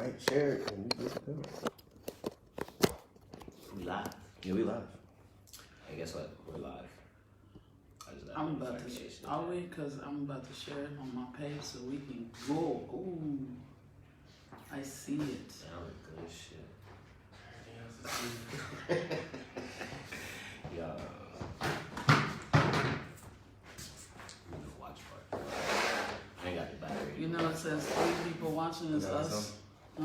Like, share it, and we get some payment. We live. Yeah, we live. Hey, guess what? We're live. I'm about to share. Are we? Because I'm about to share it on my page so we can go. Ooh, I see it. Sound good shit. Yeah. Watch party. I ain't got the battery. You know it says 3 people watching. It's us. Huh?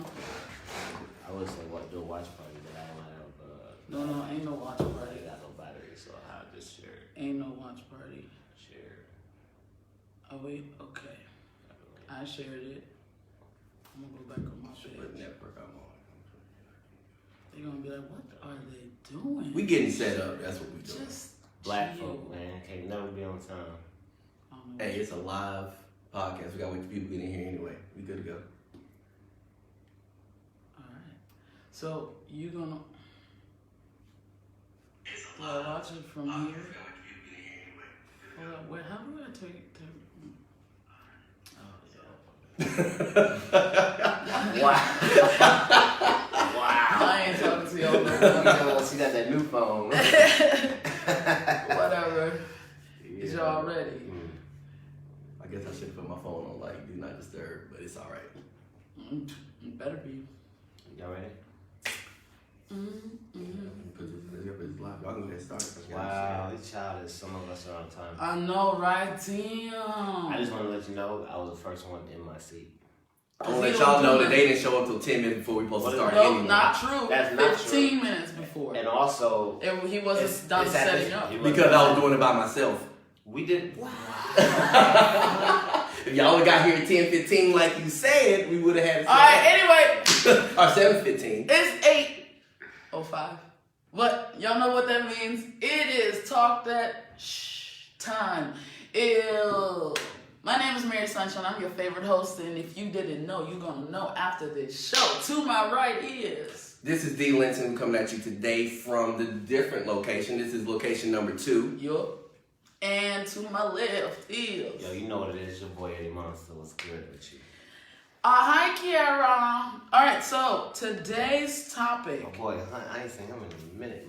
I would say do a watch party, but I don't have. No, ain't no watch I party. ain't got no battery, so I'll just share it. Ain't no watch party. Share. Are we? Okay. I shared it. I'm gonna go back on my page. What network I'm on? They're gonna be like, what are they doing? We getting set up. That's what we doing. Just Black chill. folk, man, can't never be on time. Hey, it's a live podcast. We gotta wait for people to get in here anyway. We good to go. Alright. So you gonna do I watch it from here? Hold on, wait, how do I take it to Wow. I ain't talking to y'all no more. She got that new phone. Whatever. Is y'all ready? I guess I should have put my phone on like do not disturb, but it's all right. Better be. Y'all ready? Put this live. Y'all can get started. Wow, this child is some of us are on time. I know, right? Damn. I just want to let you know I was the first one in my seat. I want to let y'all know that they didn't show up till 10 minutes before we supposed to start. No, anyway. not true. That's not 15 minutes before. And also, He wasn't done setting up. Because I was doing it by myself. We did. Wow. If y'all would got here at 10:15 like you said, we would have had it. Alright, anyway. Or 7:15. It's 8:05. But y'all know what that means? It is Talk That Shh time. Ew. My name is Mary Sunshine. I'm your favorite host, and if you didn't know, you're gonna know after this show. To my right is This is D. Linton coming at you today from the different location. This is location number 2. Yup. And to my left is Yo, you know what it is. Your boy Eddie Monster. What's good with you? Hi, Kiara. All right, so today's topic. Oh boy, I ain't seen him in a minute.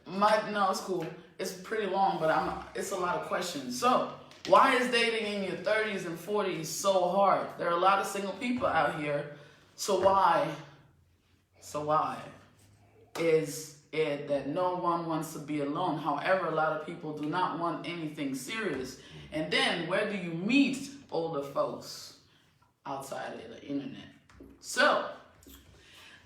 My bad. No, it's cool. It's pretty long, but it's a lot of questions. So, why is dating in your 30s and 40s so hard? There are a lot of single people out here. So why is it that no one wants to be alone? However, a lot of people do not want anything serious. And then where do you meet older folks outside of the internet? So,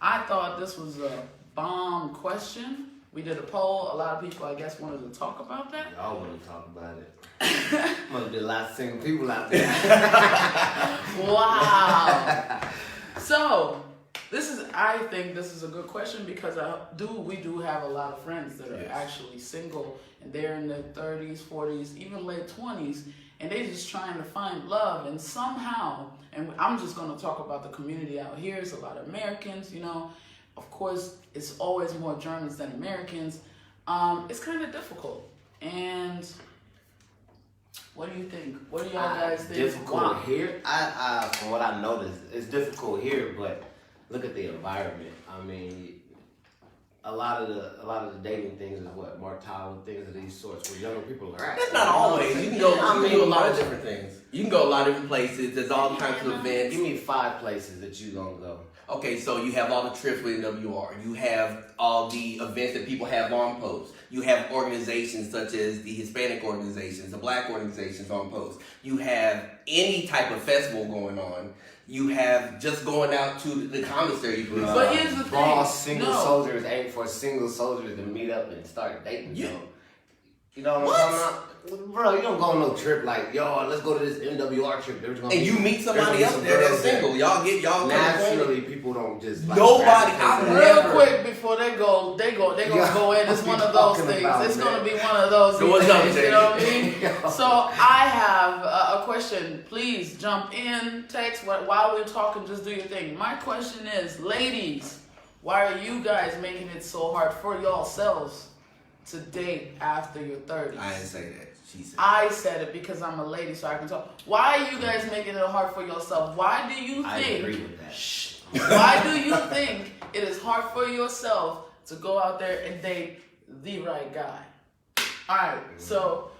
I thought this was a bomb question. We did a poll. A lot of people, I guess, wanted to talk about that. Y'all want to talk about it. Must be a lot of single people out there. Wow. So, I think this is a good question because we do have a lot of friends that are actually single and they're in their 30s, 40s, even late 20s, and they're just trying to find love. And somehow, and I'm just going to talk about the community out here. It's a lot of Americans, you know. Of course, it's always more Germans than Americans. It's kind of difficult. And what do you think? What do y'all guys think? Difficult here. I from what I noticed, it's difficult here. But look at the environment. I mean, a lot of the dating things is what mortality things of these sorts where younger people are at. That's not always. You can go. Do a lot of different things. You can go a lot of different places. There's all kinds of events. Give me 5 places that you gonna go. Okay, so you have all the trips with NWR. You have all the events that people have on post. You have organizations such as the Hispanic organizations, the Black organizations on post. You have any type of festival going on. You have just going out to the commissary. But here's the thing. All single soldiers aim for single soldiers to meet up and start dating. You know what I'm talking about? Bro, you don't go on no trip like, yo, let's go to this NWR trip. And you meet somebody else there that's single. Y'all naturally people don't just like nobody. Real quick before they gonna go in. It's one of those things. It's gonna be one of those things. You know what I mean? So I have a question. Please jump in, text while we're talking. Just do your thing. My question is, ladies, why are you guys making it so hard for yourselves to date after your 30s? I didn't say that. She said. I said it because I'm a lady, so I can talk. Why are you guys making it hard for yourself? Why do you think? I agree with that. Why do you think it is hard for yourself to go out there and date the right guy? Alright, so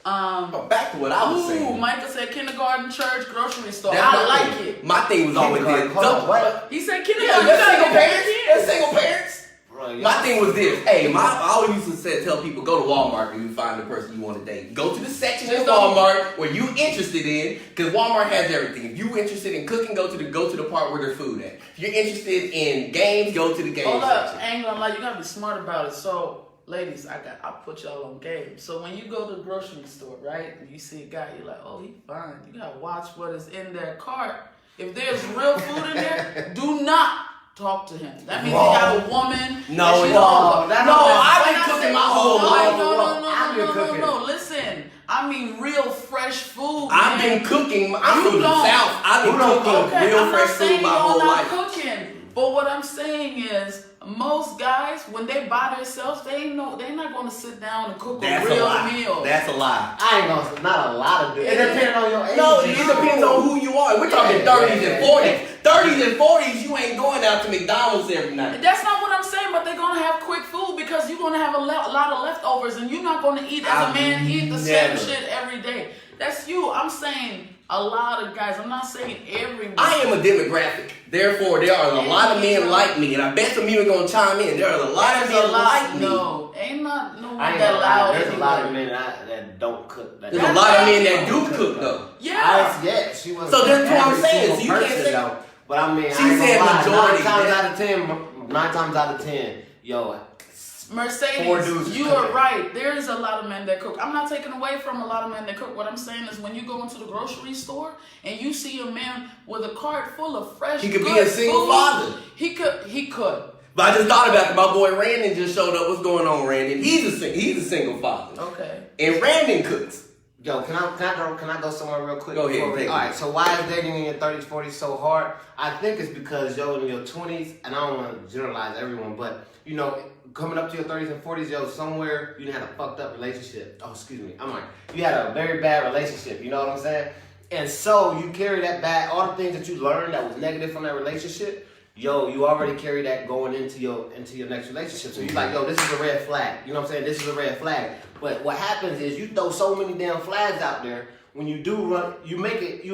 back to what I was saying. Michael said kindergarten, church, grocery store. That's I my like thing. it. My thing was always this. What? He said Yeah, kindergarten. they're single you gotta parents. get They're single parents. Bro, My thing was this. Hey, I always used to tell people, go to Walmart and you find the person you want to date. Go to the section at Walmart where you interested in, because Walmart has everything. If you interested in cooking, go to the part where there's food at. If you're interested in games, go to the game Hold up, section. I ain't gonna lie, you gotta be smart about it. So, ladies, I put y'all on game. So when you go to the grocery store, right, and you see a guy, you're like, oh, he fine. You gotta watch what is in their cart. If there's real food in there, do not talk to him. That means he got a woman. No, I've been cooking my whole life. No. Listen, I mean real fresh food. I've been cooking. I'm from the South. I've been cooking real fresh food my whole life. Cooking, but what I'm saying is, most guys, when they buy themselves, they're not gonna sit down and cook a real meal. That's a lie. I ain't gonna say not a lot of it. It depends on your age. No, it depends on who you are. We're talking 30s and 40s. 30s and 40s, you ain't going out to McDonald's every night. That's not what I'm saying, but they're gonna have quick food because you're gonna have a lot of leftovers, and you're not gonna eat as a man eat the same shit every day. That's you. I'm saying a lot of guys. I'm not saying everyone. I am a demographic. Therefore, there are a lot of men like me, and I bet some of you are gonna chime in. There are a lot of men like me. No, ain't not no one I ain't that gonna lie, loud. there's a lot of men that don't cook. There's a lot of men that do cook though. Yeah. She was. So that's what I'm saying. So you person, can't say. though. But I mean, She I ain't said gonna lie, majority. 9 times out of 10, yo. Mercedes, you are right. There is a lot of men that cook. I'm not taking away from a lot of men that cook. What I'm saying is when you go into the grocery store and you see a man with a cart full of fresh, He could good be a single food, father. He could. But I just thought about it. My boy Randon just showed up. What's going on, Randon? He's a single father. Okay. And Randon cooks. Yo, can I go somewhere real quick? Go ahead. All right. So why is dating in your 30s, 40s so hard? I think it's because in your 20s, and I don't want to generalize everyone, but coming up to your 30s and 40s, somewhere you had a fucked up relationship. Oh, excuse me. You had a very bad relationship. You know what I'm saying? And so you carry that bad, all the things that you learned that was negative from that relationship. You already carry that going into your next relationship. So you're like, this is a red flag. You know what I'm saying? This is a red flag. But what happens is you throw so many damn flags out there. When you do run, you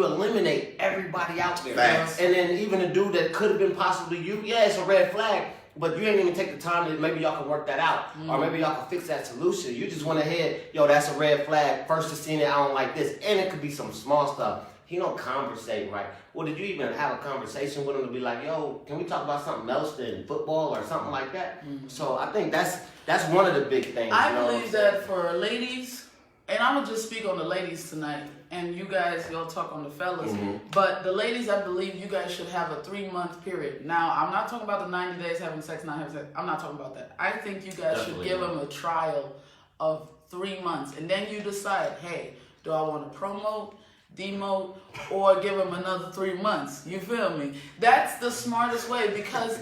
eliminate everybody out there. Facts. And then even a dude that could have been possibly you, it's a red flag. But you ain't even take the time that maybe y'all can work that out. Or maybe y'all can fix that solution. You just went ahead, that's a red flag. First to seeing it, I don't like this. And it could be some small stuff. He don't conversate right. Well, did you even have a conversation with him to be like, can we talk about something else than football or something like that? Mm-hmm. So I think that's one of the big things. I believe that for ladies, and I'm going to just speak on the ladies tonight, and you guys, y'all talk on the fellas, but the ladies, I believe you guys should have a 3-month period. Now, I'm not talking about the 90 days having sex, not having sex. I'm not talking about that. I think you guys should give them a trial of 3 months, and then you decide, hey, do I want to promote, demote, or give them another 3 months? You feel me? That's the smartest way because,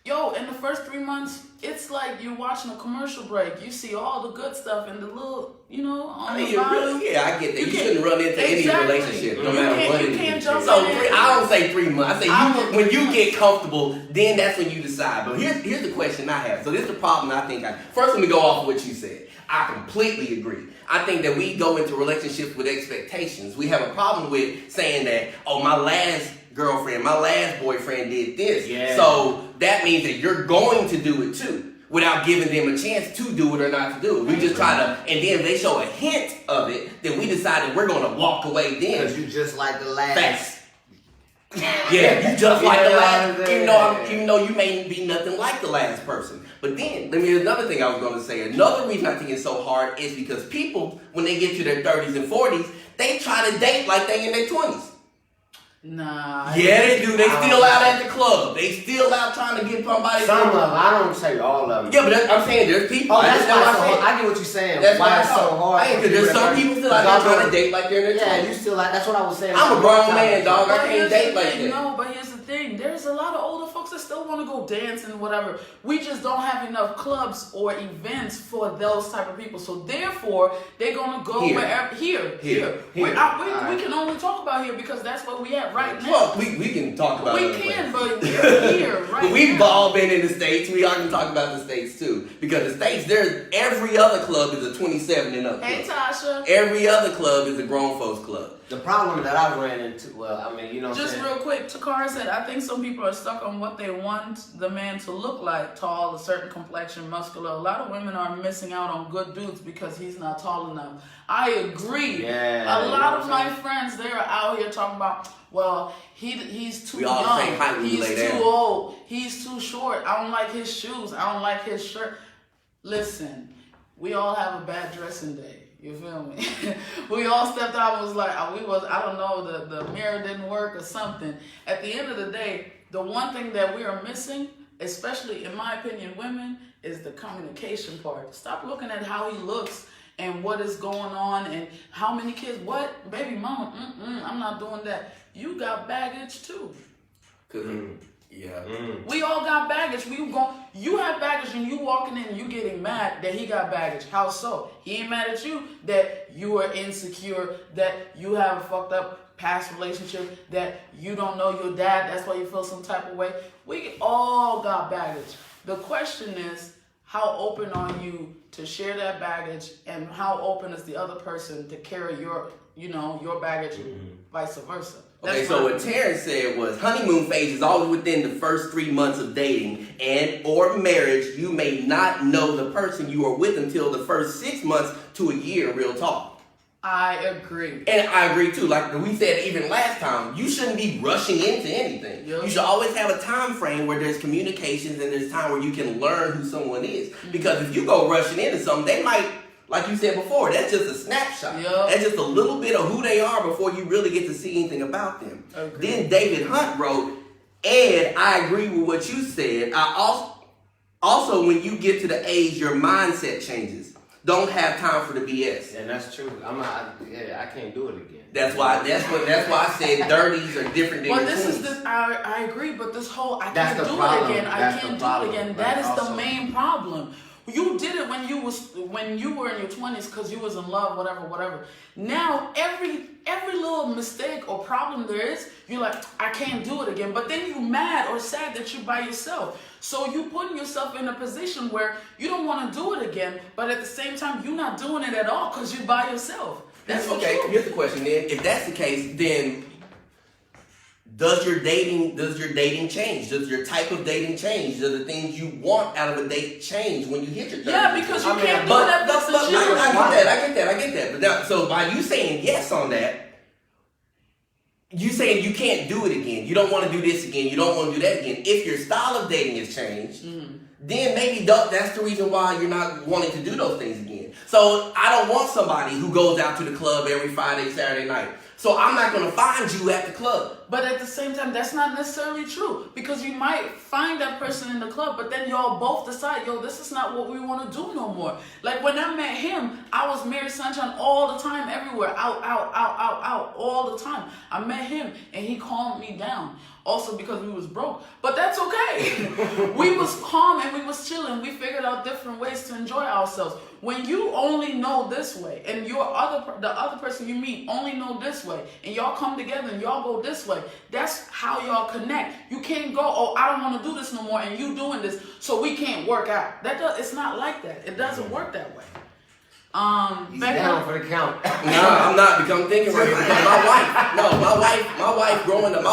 in the first 3 months, it's like you're watching a commercial break. You see all the good stuff and the little, on the bottom. I get that. You shouldn't run into any relationship, no matter what it is. So I don't say 3 months. I say when you get comfortable, then that's when you decide. But here's the question I have. So this is the problem I think. First, let me go off of what you said. I completely agree. I think that we go into relationships with expectations. We have a problem with saying that, my last girlfriend, my last boyfriend did this. Yeah. So that means that you're going to do it too, without giving them a chance to do it or not to do it. We just try to, and then if they show a hint of it, then we decided we're going to walk away then. Because you just like the last. Facts. Yeah, you just like the last, even though you may be nothing like the last person. But then, another thing I was going to say, another reason I think it's so hard is because people, when they get to their 30s and 40s, they try to date like they in their 20s. Nah. Yeah, they do. They still out at the club. They still out trying to get somebody. Some of them. I don't say all of them. Yeah, but I'm saying there's people. That's why it's so hard. I get what you're saying. That's why it's so hard. Because there's some people still out there trying to date like they're in their 20s. Yeah, you still like. That's what I was saying. I'm a grown man, dog. I can't date like that. No, but here's the thing. There's a lot of older folks that still want to go dance and whatever. We just don't have enough clubs or events for those type of people. So therefore, they're gonna go wherever. Here. We can only talk about here because that's where we at right now. Well, we can talk about we other can, places. but we're here right now. We've all been in the States. We all can talk about the States too. Because the States, there's every other club is a 27 and up club. Hey, Tasha. Every other club is a grown folks club. The problem that I ran into, Just real quick, Takara said, I think some people are stuck on what they want the man to look like. Tall, a certain complexion, muscular. A lot of women are missing out on good dudes because he's not tall enough. I agree. Yeah, a lot of my friends, they're out here talking about, well, he's too young. He's too old. He's too short. I don't like his shoes. I don't like his shirt. Listen, we all have a bad dressing day. You feel me? We all stepped out and was like, I don't know, the mirror didn't work or something. At the end of the day, the one thing that we are missing, especially in my opinion, women, is the communication part. Stop looking at how he looks and what is going on and how many kids, what? Baby mama, I'm not doing that. You got baggage too. Yeah. We all got baggage. You have baggage and you walking in and you getting mad that he got baggage. How so? He ain't mad at you that you are insecure, that you have a fucked up past relationship, that you don't know your dad, that's why you feel some type of way. We all got baggage. The question is, how open are you to share that baggage, and how open is the other person to carry your baggage and vice versa? Okay, so what Terrence said was honeymoon phase is always within the first 3 months of dating and or marriage. You may not know the person you are with until the first 6 months to a year, real talk. I agree. And I agree too. Like we said even last time, you shouldn't be rushing into anything. Yep. You should always have a time frame where there's communications and there's time where you can learn who someone is. Because if you go rushing into something, they might, like you said before, that's just a snapshot. Yep. That's just a little bit of who they are before you really get to see anything about them. Agreed. Then David Hunt wrote, Ed, I agree with what you said. I also when you get to the age, your mindset changes. Don't have time for the BS. And that's true. I can't do it again. That's why I said 30s are different than 20s. I agree, but this whole I can't do it again. That is the main problem. You did it when you were in your 20s because you was in love, whatever. Now every little mistake or problem there is, you're like, I can't do it again. But then you mad or sad that you're by yourself. So you putting yourself in a position where you don't want to do it again, but at the same time you're not doing it at all because you're by yourself. That's okay. Here's the question then. If that's the case, then does your dating change? Does your type of dating change? Do the things you want out of a date change when you hit your 30s? Yeah, because you can't do that. I get that. But now, so by you saying yes on that, you saying you can't do it again. You don't want to do this again. You don't want to do that again. If your style of dating has changed, then maybe that's the reason why you're not wanting to do those things again. So I don't want somebody who goes out to the club every Friday, Saturday night. So I'm not going to find you at the club. But at the same time, that's not necessarily true. Because you might find that person in the club, but then y'all both decide, this is not what we want to do no more. Like when I met him, I was Mary Sunshine all the time, everywhere. Out, all the time. I met him and he calmed me down. Also because we was broke. But that's okay. We was calm and we was chilling. We figured out different ways to enjoy ourselves. When you only know this way and the other person you meet only know this way and y'all come together and y'all go this way, that's how y'all connect. You can't go, I don't want to do this no more and you doing this, so we can't work out. It's not like that. It doesn't work that way. He's down for the count. No, I'm not, because I'm thinking right now. My wife growing up,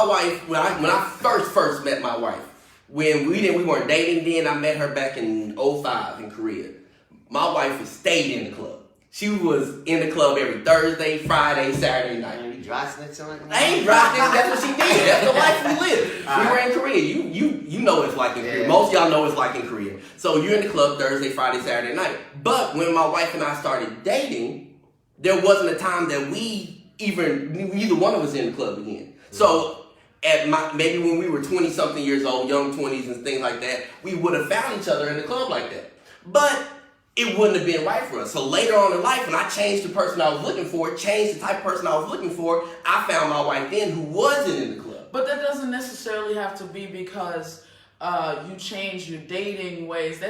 when I first met my wife, when we weren't dating then, I met her back in 2005 in Korea. My wife stayed in the club. She was in the club every Thursday, Friday, Saturday night. You dry snitching like I ain't dry snitching. That's what she did. That's the life we live. We were in Korea. You know what it's like in Korea. Most of y'all know what it's like in Korea. So you're in the club Thursday, Friday, Saturday night. But when my wife and I started dating, there wasn't a time that neither one of us in the club again. So maybe when we were 20-something years old, young 20s and things like that, we would have found each other in the club like that. But it wouldn't have been right for us. So later on in life, when I changed the person I was looking for, changed the type of person I was looking for, I found my wife then who wasn't in the club. But that doesn't necessarily have to be because you change your dating ways.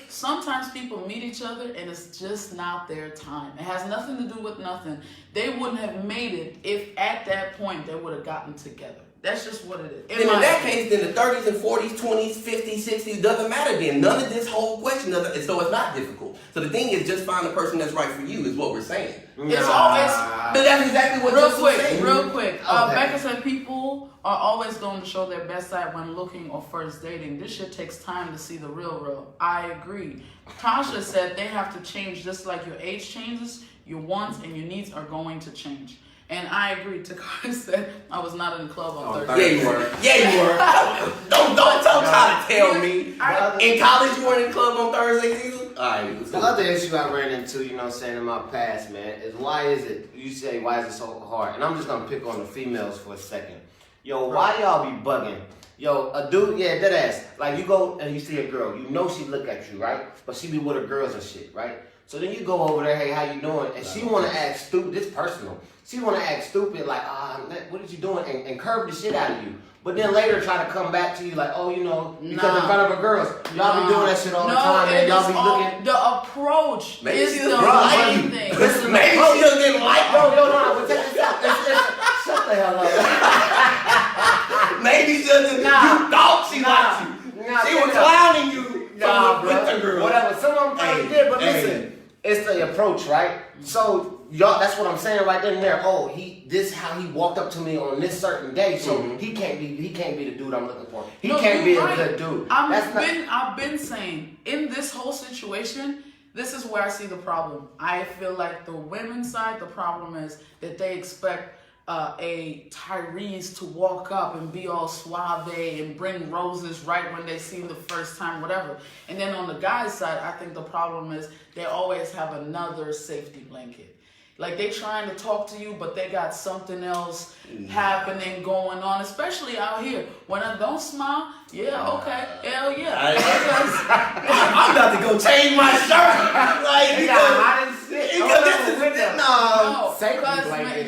Sometimes people meet each other and it's just not their time. It has nothing to do with nothing. They wouldn't have made it if at that point they would have gotten together. That's just what it is. In that case, then the 30s and 40s, 20s, 50s, 60s doesn't matter then. None of this whole question doesn't, so it's not difficult. So the thing is, just find the person that's right for you is what we're saying. It's always. But that's exactly what Real quick. Becca said people are always going to show their best side when looking or first dating. This shit takes time to see the real. I agree. Tasha said they have to change just like your age changes, your wants and your needs are going to change. And I agree. Takara said I was not in the club on Thursday. Yeah, you were. Don't try to tell me. In college, you weren't in the club on Thursdays either? Alright. The other issue I ran into, you know what I'm saying, in my past, man, is why is it so hard? And I'm just going to pick on the females for a second. Yo, why y'all be bugging? Yo, a dude, yeah, dead ass. Like, you go and you see a girl. You know she look at you, right? But she be with her girls and shit, right? So then you go over there, hey, how you doing? And she want to act stupid. This personal. She want to act stupid, like, what are you doing? And curve the shit out of you. But then later try to come back to you like, oh, you know, because in front of her girls. Y'all be doing that shit all the time, man. Y'all be looking. The approach maybe is the main thing. Maybe she just didn't like you. No, but check this out. Shut the hell up. Maybe she just you thought she liked you. She was clowning you. With the girl. Whatever. Some of them probably did, but listen, it's the approach, right? So y'all, that's what I'm saying right then and there. Oh, this how he walked up to me on this certain day, so he can't be the dude I'm looking for. He can't be a good dude. I've been saying in this whole situation, this is where I see the problem. I feel like the women's side, the problem is that they expect a Tyrese to walk up and be all suave and bring roses right when they see him the first time, whatever. And then on the guy's side, I think the problem is they always have another safety blanket. Like they trying to talk to you, but they got something else happening going on, especially out here. When I don't smile, yeah, okay, hell yeah. I'm about to go change my shirt. Like,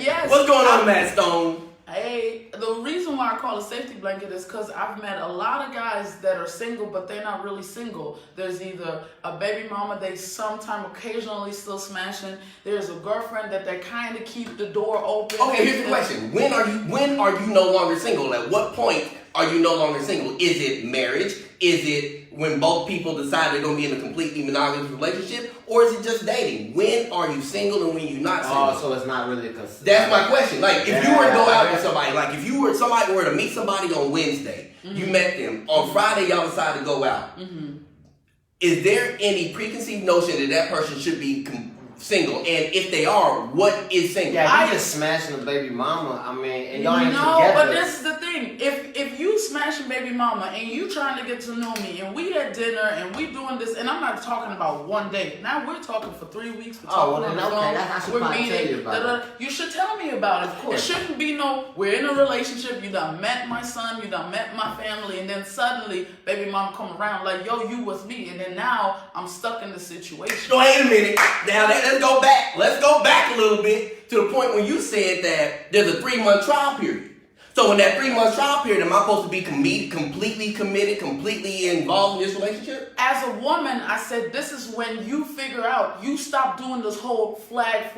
yes. What's going on, Matt Stone? Hey, the reason why I call it safety blanket is because I've met a lot of guys that are single, but they're not really single. There's either a baby mama they sometime occasionally still smashing. There's a girlfriend that they kind of keep the door open. Okay, here's the question: When are you no longer single? At what point are you no longer single? Is it marriage? Is it when both people decide they're going to be in a completely monogamous relationship? Or is it just dating? When are you single and when you're not single? Oh, so it's not really a concern. That's my question. Like, if you were to go out with somebody, like if somebody were to meet somebody on Wednesday, you met them, on Friday y'all decide to go out. Is there any preconceived notion that person should be single? And if they are, what is single? Yeah, you just smashing a baby mama. I mean, and y'all ain't no, together. but this is the thing. If you smashing baby mama and you trying to get to know me and we at dinner and we doing this, and I'm not talking about one day. Now we're talking for 3 weeks. We're talking on the phone. That's how we're meeting. You should tell me about it. Of course. It shouldn't be we're in a relationship. You done met my son. You done met my family, and then suddenly baby mama come around like, yo, you with me, and then now I'm stuck in the situation. Wait a minute. Now let's go back. Let's go back a little bit to the point when you said that there's a 3-month trial period. So in that 3-month trial period, am I supposed to be completely committed, completely involved in this relationship? As a woman, I said this is when you figure out, you stop doing this whole flag.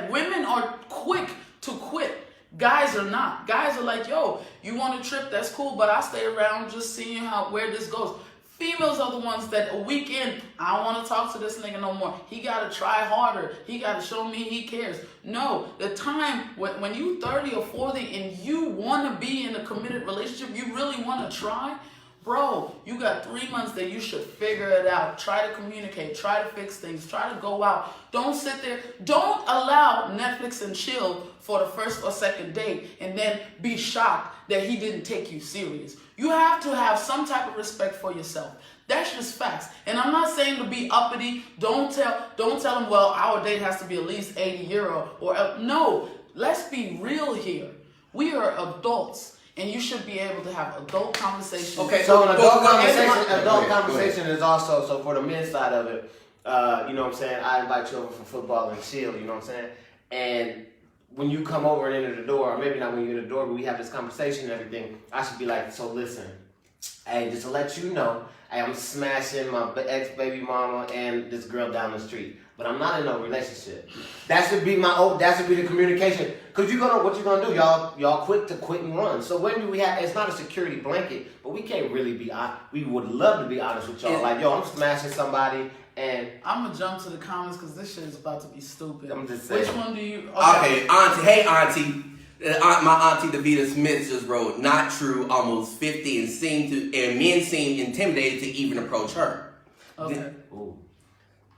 Women are quick to quit. Guys are not. Guys are like, yo, you want a trip? That's cool, but I'll stay around just seeing where this goes. Females are the ones that a week in, I don't want to talk to this nigga no more. He got to try harder. He got to show me he cares. No, the time when you 30 or 40 and you want to be in a committed relationship, you really want to try, bro, you got 3 months that you should figure it out. Try to communicate. Try to fix things. Try to go out. Don't sit there. Don't allow Netflix and chill for the first or second date and then be shocked that he didn't take you serious. You have to have some type of respect for yourself. That's just facts. And I'm not saying to be uppity. Don't tell them, well, our date has to be at least €80 or no. Let's be real here. We are adults. And you should be able to have adult conversations. Okay, so an adult conversation is also, so for the men's side of it, you know what I'm saying, I invite you over for football and chill, you know what I'm saying? And when you come over and enter the door, or maybe not when you're in the door, but we have this conversation and everything, I should be like, so listen, hey, just to let you know, hey, I'm smashing my ex-baby mama and this girl down the street. But I'm not in no relationship. That should be the communication. Cause what you gonna do? Y'all quick to quit and run. So when do we have, it's not a security blanket, but we can't really be honest. We would love to be honest with y'all. Like, yo, I'm smashing somebody and I'm gonna jump to the comments because this shit is about to be stupid. I'm just saying. Which one do you? Okay, auntie. Hey, auntie. My auntie Davita Smith just wrote, "Not true. Almost 50 and men seem intimidated to even approach her." Okay. Ooh.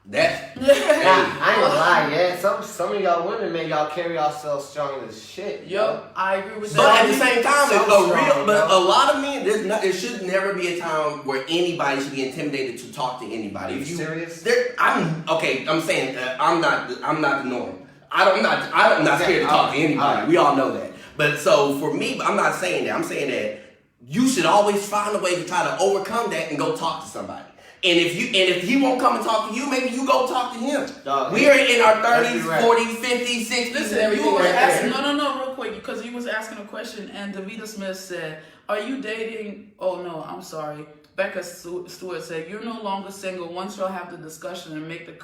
That. Nah, I ain't gonna lie, yeah. Some of y'all women, man, y'all carry yourselves strong as shit. Yo, I agree with that. But at the same time, So it's strong, a lot of men. There should never be a time where anybody should be intimidated to talk to anybody. Are you serious? I'm saying I'm not the norm. I'm not scared to talk to anybody. Right. We all know that. But so for me, I'm not saying that. I'm saying that you should always find a way to try to overcome that and go talk to somebody. And if he won't come and talk to you, maybe you go talk to him. We are in our 30s, 40s, 50s, 60s, Listen, and everything you were right asking, there. no, real quick, because you was asking a question, and Davita Smith said, "Are you dating?" Oh no, I'm sorry. Becca Stewart said, "You're no longer single. Once y'all have the discussion and make the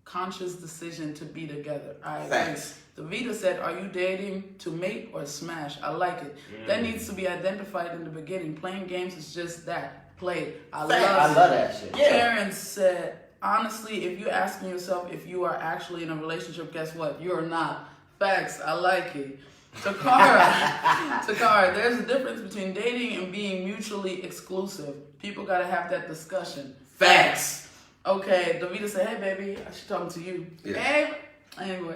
conscious decision to be together." I agree. Thanks. Davita said, "Are you dating to mate or smash?" I like it. That needs to be identified in the beginning. Playing games is just that. Play. I love that shit. Yeah. Karen said, "Honestly, if you're asking yourself if you are actually in a relationship, guess what? You're not." Facts. I like it. Takara, there's a difference between dating and being mutually exclusive. People gotta have that discussion. Facts. Okay, Davita said, "Hey, baby," she's talking to you. Yeah. Hey. Anyway,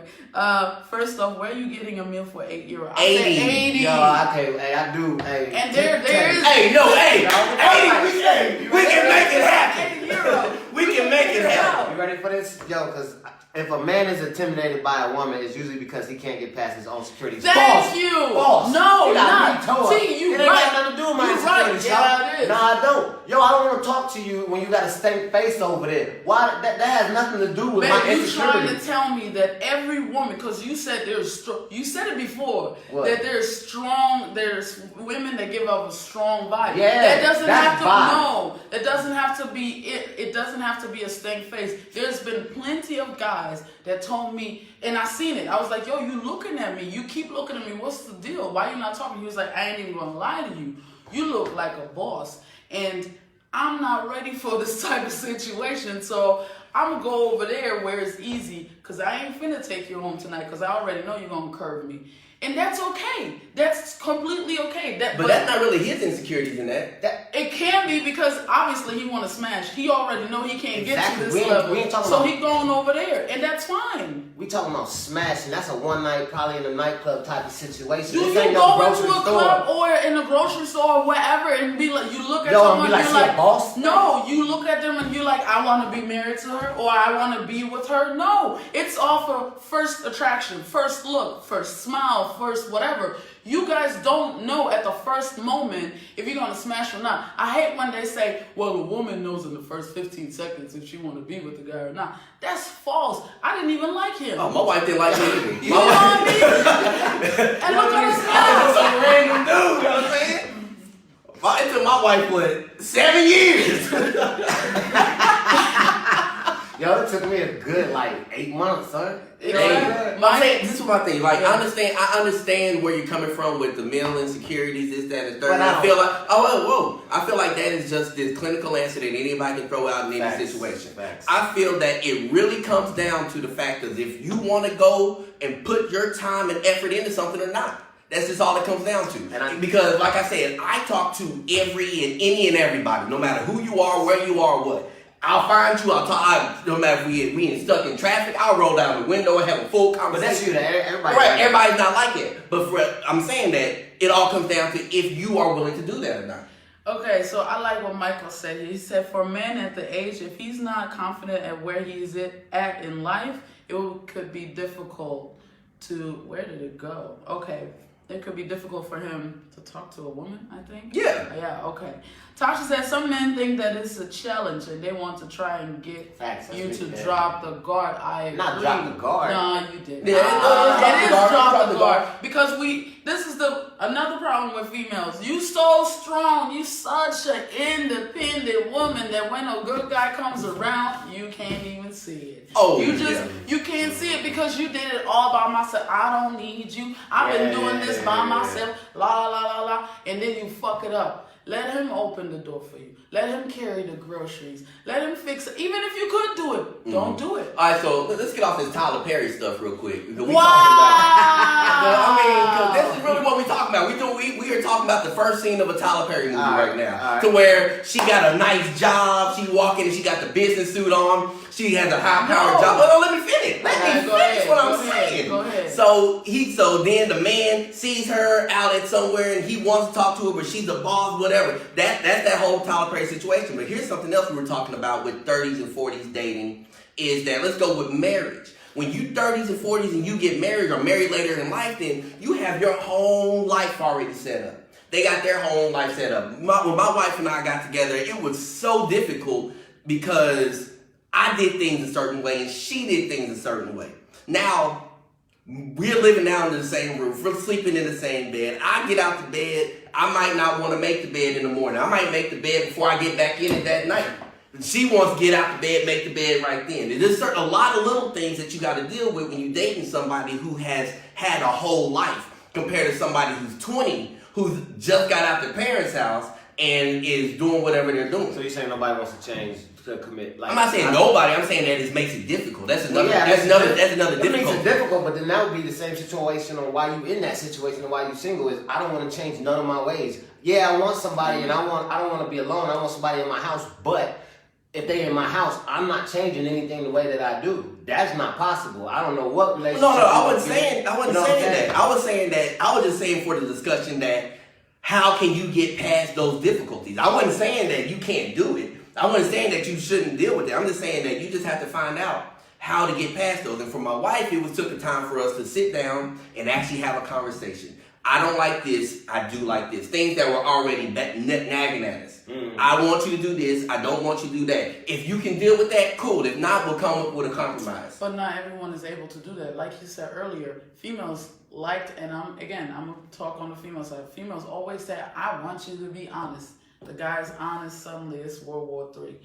first off, where are you getting a meal for €8? I 80. said 80. Yo, I do. Hey, And there is. Hey, no, hey, 80. we can make it happen. €80. We can make it happen. You ready for this? Yo, because if a man is intimidated by a woman, it's usually because he can't get past his own insecurity. Thank you. False. No, You got not. me told. See, you It ain't right. got nothing to do with my You insecurity. right. Yeah, it is. No, I don't. Yo, I don't want to talk to you when you got a stank face over there. Why? That has nothing to do with my Man, you insecurity. trying to tell me that every woman, because you said you said it before, What? that there's women that give off a strong vibe. Yeah, that doesn't that's have to, vibe. no, it doesn't have to be, it doesn't have to be a stank face. There's been plenty of guys that told me, and I seen it, I was like, yo, you looking at me, you keep looking at me, what's the deal? Why you not talking? He was like, I ain't even gonna lie to you. You look like a boss. And I'm not ready for this type of situation, so I'm gonna go over there where it's easy, because I ain't finna take you home tonight, because I already know you're gonna curve me. And that's okay. That's completely okay. But that's not really his insecurities in that. It can be, because obviously he want to smash. He already know he can't get to this level, we ain't talking so about, he going over there, and that's fine. We talking about smashing. That's a one night, probably in a nightclub type of situation. You This can ain't no go grocery into a store. club or in a grocery store or whatever and be like, you look at Yo, someone, and be like, you're she a like, boss? no, you look at them and you're like, I want to be married to her or I want to be with her. No, it's all for first attraction, first look, first smile, first whatever. You guys don't know at the first moment if you're going to smash or not. I hate when they say, well, a woman knows in the first 15 seconds if she want to be with the guy or not. That's false. I didn't even like him. Oh, my wife didn't like me either. You know what I mean? And look at us now. Some random dude, you know what I'm saying? It took my wife, what, 7 years? Yo, it took me a good, 8 months, son. This is my thing. I understand where you're coming from with the male insecurities, this, that, and the third. But I feel like, I feel like that is just this clinical answer that anybody can throw out in any situation. Facts. I feel that it really comes down to the fact of if you want to go and put your time and effort into something or not. That's just all it comes down to. Because, like I said, I talk to any and everybody, no matter who you are, where you are, what. I'll find you. No matter if we ain't stuck in traffic, I'll roll down the window and have a full conversation. But that's you. Everybody. Right, everybody's not like it. But I'm saying that it all comes down to if you are willing to do that or not. Okay, so I like what Michael said. He said for men at the age, if he's not confident at where he's at in life, it could be difficult to, where did it go? Okay, it could be difficult for him to talk to a woman, I think. Yeah. Yeah, okay. Tasha said some men think that it's a challenge and they want to try and get you to drop the guard. I agree. Not drop the guard. No, you didn't. Yeah, it is drop the guard. Because this is another problem with females. You so strong. You such an independent woman that when a good guy comes around, you can't even see it. Oh, you can't see it because you did it all by myself. I don't need you. I've been doing this by myself. La la la la. And then you fuck it up. Let him open the door for you. Let him carry the groceries. Let him fix it. Even if you could do it, don't do it. All right, so let's get off this Tyler Perry stuff real quick. Wow! This is really what we talking about. We are talking about the first scene of a Tyler Perry movie right now. To where she got a nice job. She walking and she got the business suit on. She has a high-powered job. No, let me finish. Let me finish what I'm saying. Go ahead. So then the man sees her out at somewhere and he wants to talk to her, but she's a boss, whatever. That's that whole Tyler Perry situation. But here's something else we were talking about with 30s and 40s dating is that let's go with marriage. When you 30s and 40s and you get married or married later in life, then you have your whole life already set up. They got their whole life set up. When my wife and I got together, it was so difficult because I did things a certain way and she did things a certain way. Now, we're living now under the same roof. We're sleeping in the same bed. I get out the bed. I might not want to make the bed in the morning. I might make the bed before I get back in it that night. She wants to get out the bed, make the bed right then. There's a lot of little things that you got to deal with when you're dating somebody who has had a whole life compared to somebody who's 20, who's just got out their parents' house and is doing whatever they're doing. So you're saying nobody wants to change to commit? Like, I'm not saying nobody. I'm saying that it makes it difficult. That's another. That's another difficult. It makes it difficult, but then that would be the same situation on why you in that situation and why you single. Is I don't want to change none of my ways. Yeah, I want somebody, and I don't want to be alone. I want somebody in my house, but if they in my house, I'm not changing anything the way that I do. That's not possible. I don't know what relationship. No, I wasn't saying that. I was just saying for the discussion that how can you get past those difficulties? I wasn't saying that you can't do it. I wasn't saying that you shouldn't deal with it. I'm just saying that you just have to find out how to get past those. And for my wife, took the time for us to sit down and actually have a conversation. I don't like this. I do like this. Things that were already nagging at us. Mm-hmm. I want you to do this. I don't want you to do that. If you can deal with that, cool. If not, we'll come up with a compromise. But not everyone is able to do that. Like you said earlier, females liked, and I'm going to talk on the female side. Females always say, I want you to be honest. The guy's honest, suddenly it's World War III.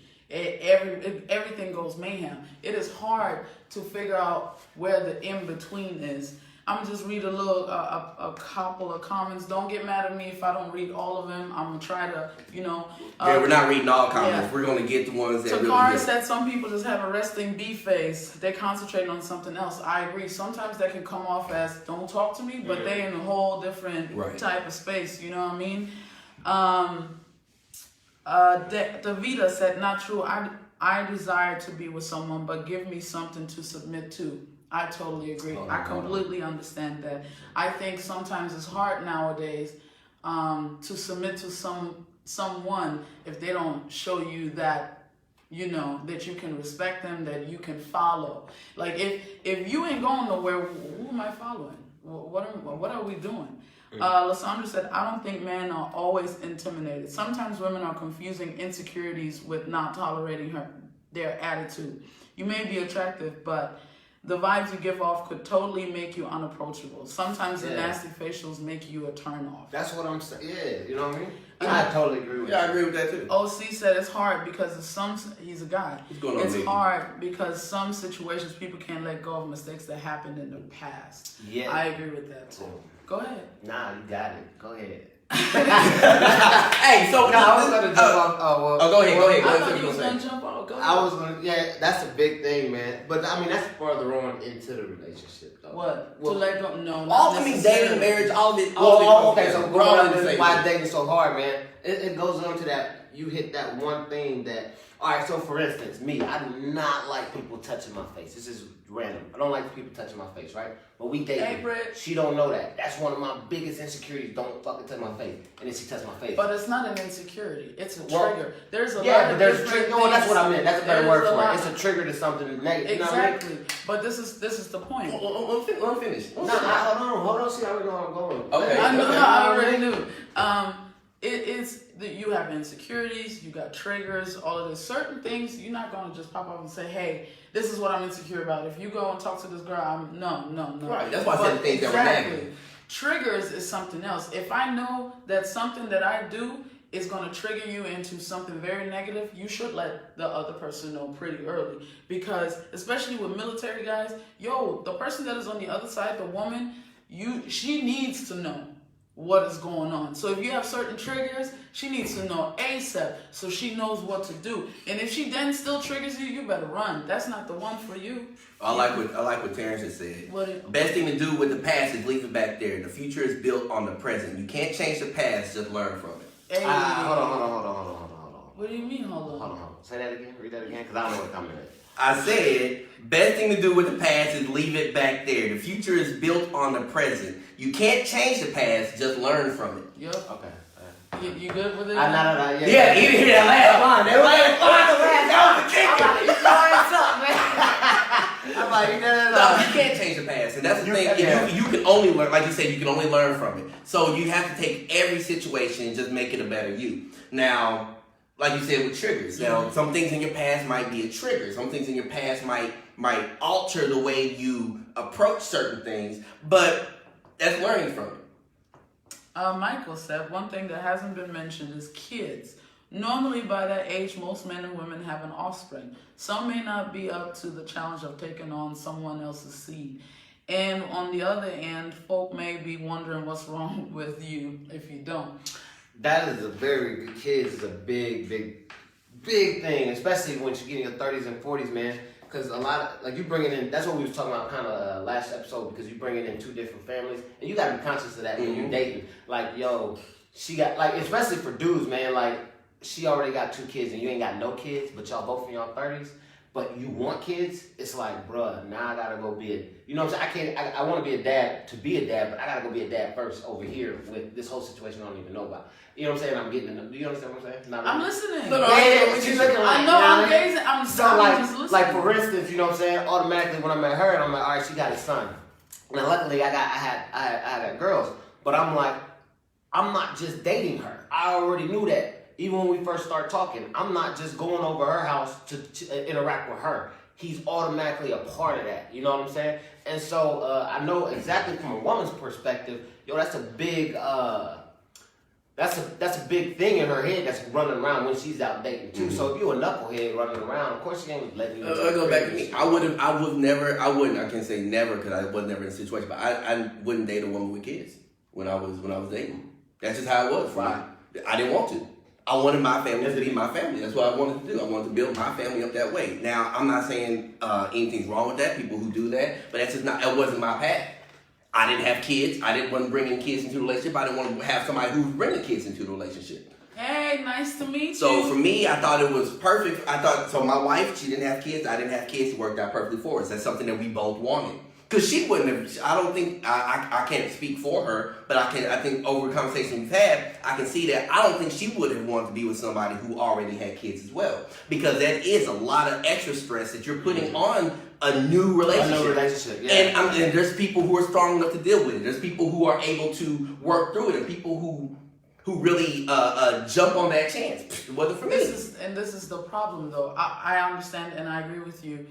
Everything goes mayhem. It is hard to figure out where the in-between is. I'm just read a couple of comments. Don't get mad at me if I don't read all of them. I'm gonna try to, we're not reading all comments. Yeah. We're gonna get the ones that Takara really said some people just have a resting B face. They concentrate on something else. I agree. Sometimes that can come off as don't talk to me, but they in a whole different type of space. You know what I mean? Davida said, not true. I desire to be with someone, but give me something to submit to. I totally agree. I completely understand that. I think sometimes it's hard nowadays to submit to someone if they don't show you that, that you can respect them, that you can follow. Like if you ain't going nowhere, who am I following? What are we doing? Lysandra said, I don't think men are always intimidated. Sometimes women are confusing insecurities with not tolerating their attitude. You may be attractive, but the vibes you give off could totally make you unapproachable. Sometimes the nasty facials make you a turn off. That's what I'm saying. Yeah, you know what I mean? I totally agree with that. I agree with that too. OC said it's hard because he's a guy. It's hard because some situations people can't let go of mistakes that happened in the past. Yeah. I agree with that too. Go ahead. Nah, you got it. Go ahead. Hey, so I was gonna jump off. Go ahead. I thought you was gonna jump off. Go ahead. I was gonna. Yeah, that's a big thing, man. But I mean, that's further on into the relationship, though. What? To let go? No. Dating, marriage, all of it. Okay, so why dating so hard, man? It goes on to that. You hit that one thing that. All right, so for instance, me, I do not like people touching my face. This is random. I don't like people touching my face, right? But we dating. Hey, Britt. She don't know that. That's one of my biggest insecurities. Don't fucking touch my face. And then she touched my face. But it's not an insecurity. It's a trigger. There's a lot of different things. No, that's what I it. That's a better word for it. It's a trigger to something negative. Exactly. You know what I mean? But this is the point. Let me finish. Hold on. See, I already know where I'm going. Okay. I already knew. You have insecurities, you got triggers, all of this. Certain things, you're not going to just pop up and say, hey, this is what I'm insecure about. If you go and talk to this girl, no. Right, that's why I said the things that were negative. Triggers is something else. If I know that something that I do is going to trigger you into something very negative, you should let the other person know pretty early. Because, especially with military guys, the person that is on the other side, the woman, she needs to know what is going on. So if you have certain triggers, she needs to know ASAP so she knows what to do. And if she then still triggers you, you better run. That's not the one for you. I like what Terrence has said. Best thing to do with the past is leave it back there. The future is built on the present. You can't change the past, just learn from it. Hey. Hold on. What do you mean, hold on? Say that again. Read that again, because I don't know what coming is. I said, best thing to do with the past is leave it back there. The future is built on the present. You can't change the past, just learn from it. Yep. Okay. You good with it? No. Yeah, you didn't hear that last line. That I'm like, no, you can't change the past. And that's the thing. Yeah. You can only learn, like you said, you can only learn from it. So you have to take every situation and just make it a better you. Now, like you said with triggers. Now, some things in your past might be a trigger. Some things in your past might alter the way you approach certain things, but that's learning from it. Michael said one thing that hasn't been mentioned is kids. Normally by that age, most men and women have an offspring. Some may not be up to the challenge of taking on someone else's seed. And on the other end, folk may be wondering what's wrong with you if you don't. That is a very good. Kids is a big thing, especially when you get in your 30s and 40s, man. Because a lot of, like, you bringing in, that's what we was talking about kind of last episode, because you bringing in two different families, and you got to be conscious of that when you're dating. Like, she got, like, especially for dudes, man, like, she already got 2 kids and you ain't got no kids, but y'all both in your 30s, but you want kids, it's like, bruh, now I got to go be you know what I'm saying? I want to be a dad, but I got to go be a dad first over here with this whole situation I don't even know about. You know what I'm saying? I'm getting do you understand what I'm saying? I'm listening. She's looking like, I know, I'm gazing. I'm just listening. Like, for instance, you know what I'm saying? Automatically when I met her, I'm like, all right, she got a son. Now, luckily, I had girls, but I'm like, I'm not just dating her. I already knew that. Even when we first started talking, I'm not just going over her house to interact with her. He's automatically a part of that. You know what I'm saying? And so I know exactly from a woman's perspective, that's a big that's a big thing in her head that's running around when she's out dating too. Mm-hmm. So if you're a knucklehead running around, of course she ain't letting you. Go back to me. I can't say never because I was never in a situation, but I wouldn't date a woman with kids when I was dating. That's just how it was for me. I didn't want to. I wanted my family to be my family. That's what I wanted to do. I wanted to build my family up that way. Now, I'm not saying anything's wrong with that, people who do that, but that wasn't my path. I didn't have kids. I didn't want to bring in kids into the relationship. I didn't want to have somebody who's bringing kids into the relationship. Hey, nice to meet you. So for me, I thought it was perfect. So my wife, she didn't have kids. I didn't have kids. It worked out perfectly for us. That's something that we both wanted. Because she wouldn't have, I don't think, I can't speak for her, but I think over the conversation we've had, I can see that I don't think she would have wanted to be with somebody who already had kids as well. Because that is a lot of extra stress that you're putting on a new relationship. Yeah. And there's people who are strong enough to deal with it. There's people who are able to work through it, and people who really jump on that chance. It wasn't for me. This is the problem, though. I understand and I agree with you.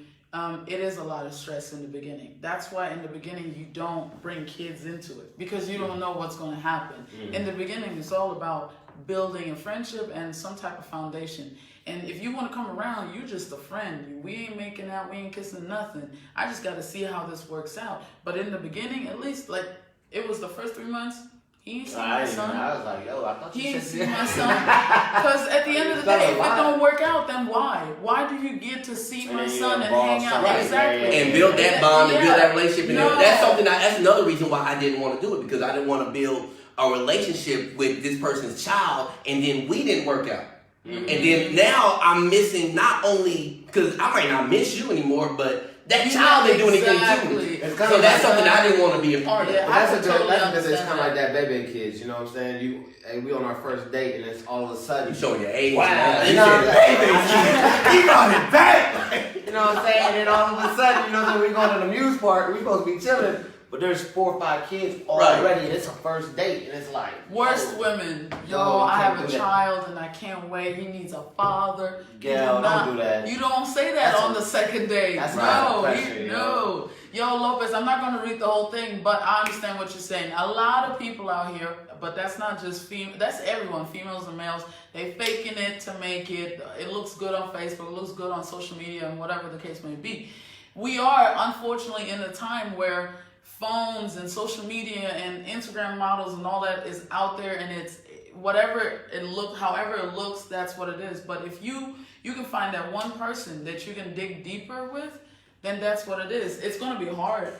It is a lot of stress in the beginning. That's why in the beginning you don't bring kids into it, because you don't know what's going to happen. Mm-hmm. In the beginning, it's all about building a friendship and some type of foundation. And if you want to come around, you're just a friend. We ain't making out, we ain't kissing nothing. I just got to see how this works out. But in the beginning, at least, like, it was the first 3 months. He ain't seen my son. I was like, I thought he ain't seen my son. Because at the end of the day, if it don't work out, then why? Why do you get to see my son and hang out? Right. Exactly. And build that bond and build that relationship. And that's another reason why I didn't want to do it, because I didn't want to build a relationship with this person's child and then we didn't work out. Mm-hmm. And then now I'm missing, not only, because I might not miss you anymore, but that child didn't do anything Exactly. to me. So that's something I didn't want to be a part of. Yeah. But that's I a totally good. That's because it's understand kind of like that. that baby kids. You know what I'm saying? We on our first date, and it's all of a sudden. You showing your age. Wow. Man. You know what I'm saying? He brought it back. You know what I'm saying? And then all of a sudden, you know, then we go to the muse park. We supposed to be chilling, but there's 4 or 5 kids already, and it's a first date, and it's like Worst oh, women. Yo, No, you I can't have a do that. child and I can't wait. He needs a father. You Girl, don't do that. You don't say that That's on a- the second date. that's No, not pressure, no. Yo, Lopez, I'm not going to read the whole thing, but I understand what you're saying. A lot of people out here, but that's not just female. That's everyone, females and males. They faking it to make it. It looks good on Facebook. It looks good on social media, and whatever the case may be. We are unfortunately in a time where phones and social media and Instagram models and all that is out there, and it's whatever it look, however it looks, that's what it is. But if you can find that one person that you can dig deeper with, then that's what it is. It's gonna be hard.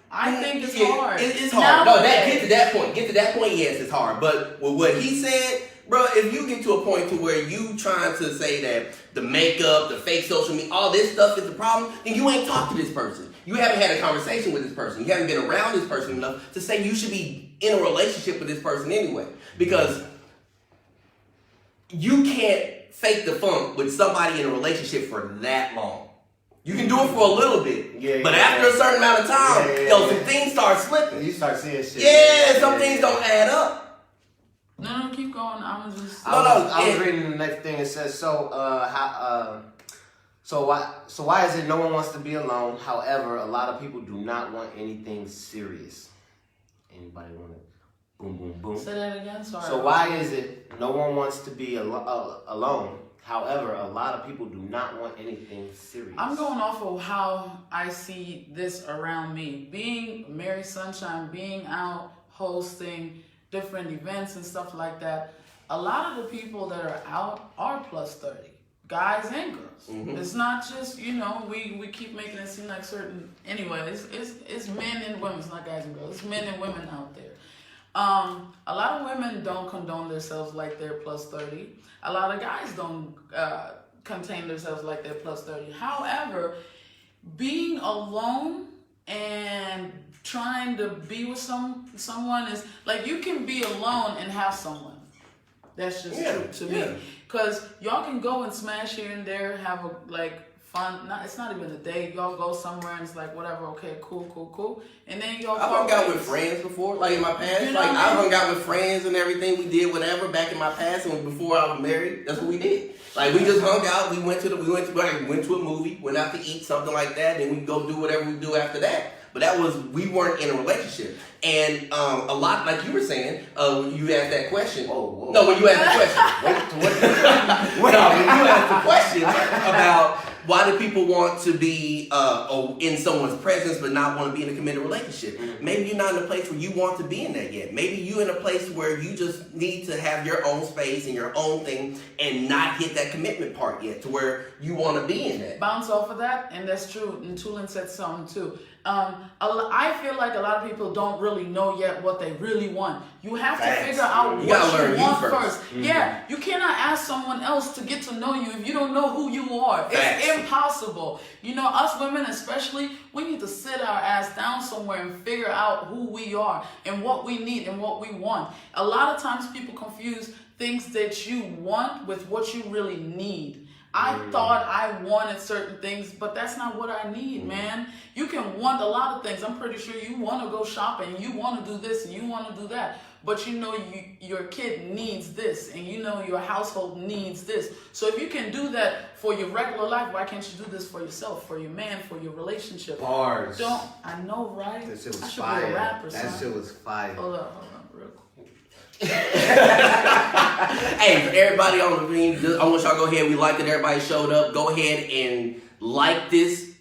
I think it's hard. It's hard. No, Nowadays. get to that point. Get to that point. Yes, it's hard. But with what he said, bro, if you get to a point to where you trying to say that the makeup, the fake social media, all this stuff is the problem, then you ain't talked to this person. You haven't had a conversation with this person. You haven't been around this person enough to say you should be in a relationship with this person anyway. Because you can't fake the funk with somebody in a relationship for that long. You can do it for a little bit, but after a certain amount of time, some things start slipping. you start seeing shit. Yeah, some things don't add up. No, keep going. I'm just. I was reading the next thing. It says so. So why is it no one wants to be alone? However, a lot of people do not want anything serious. Anybody want it? Boom, boom, boom. Say that again. Sorry. So why is it no one wants to be alone? However, a lot of people do not want anything serious. I'm going off of how I see this around me. Being Mary Sunshine, being out hosting different events and stuff like that, a lot of the people that are out are plus 30. Guys and girls. Mm-hmm. It's not just, we keep making it seem like certain, anyway, it's men and women. It's not guys and girls. It's men and women out there. A lot of women don't condone themselves like they're plus 30. A lot of guys don't contain themselves like they're plus 30. However, being alone and trying to be with someone is like you can be alone and have someone. That's just true to me. Because y'all can go and smash here and there, have a fun. It's not even a date. Y'all go somewhere and it's like whatever. Okay, cool. And then y'all. I've hung out with friends before, like in my past. You know Like what I I mean? hung out with friends and everything. We did whatever back in my past and before I was married. That's what we did. Like we just hung out. We went to a movie, went out to eat, something like that. Then we go do whatever we do after that. But we weren't in a relationship. And a lot, like you were saying, when you asked that question. Whoa. No, when you asked the question. When you asked the question about why do people want to be in someone's presence but not want to be in a committed relationship? Mm-hmm. Maybe you're not in a place where you want to be in that yet. Maybe you're in a place where you just need to have your own space and your own thing and not hit that commitment part yet to where you want to be in that. Bounce off of that, and that's true. And Tulin said something too. I feel like a lot of people don't really know yet what they really want. You have to figure out You gotta what learn you you want first. first. Yeah, you cannot ask someone else to get to know you if you don't know who you are. Facts. It's impossible. Us women especially, we need to sit our ass down somewhere and figure out who we are and what we need and what we want. A lot of times people confuse things that you want with what you really need. I thought I wanted certain things, but that's not what I need, man. You can want a lot of things. I'm pretty sure you want to go shopping, and you want to do this, and you want to do that. But your kid needs this, and your household needs this. So if you can do that for your regular life, why can't you do this for yourself, for your man, for your relationship? Bars. I know, right? That shit was I should fire. be a rapper, That son. shit was fire. Hold on, real quick. Hey, for everybody on the screen, I want y'all to go ahead. We liked that everybody showed up. Go ahead and like this.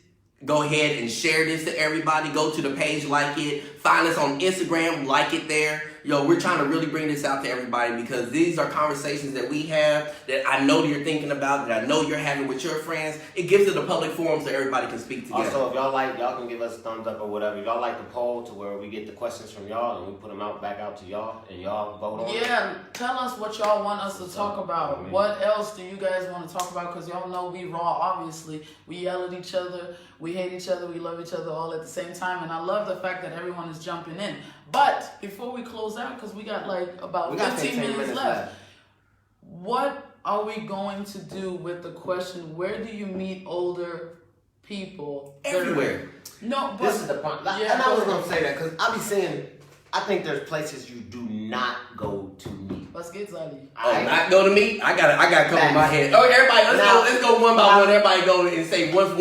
Go ahead and share this to everybody. Go to the page, like it. Find us on Instagram, like it there. we're trying to really bring this out to everybody because these are conversations that we have that I know that you're thinking about, that I know you're having with your friends. It gives it a public forum so everybody can speak together. Also, if y'all like, y'all can give us a thumbs up or whatever. If y'all like the poll to where we get the questions from y'all and we put them back out to y'all and y'all vote on it. Yeah, tell us what y'all want us to talk about. What else do you guys want to talk about? Because y'all know we raw, obviously. We yell at each other, we hate each other, we love each other all at the same time. And I love the fact that everyone is jumping in. But before we close out, because we got like about 15 minutes left, what are we going to do with the question, where do you meet older people? Everywhere. No, but this is the point. And I was going to say that because I be saying, I think there's places you do not go to meet. Let's get Zaddy. Not go to meet? I got a couple in my head. Oh, everybody, let's go one by one. Everybody go and say one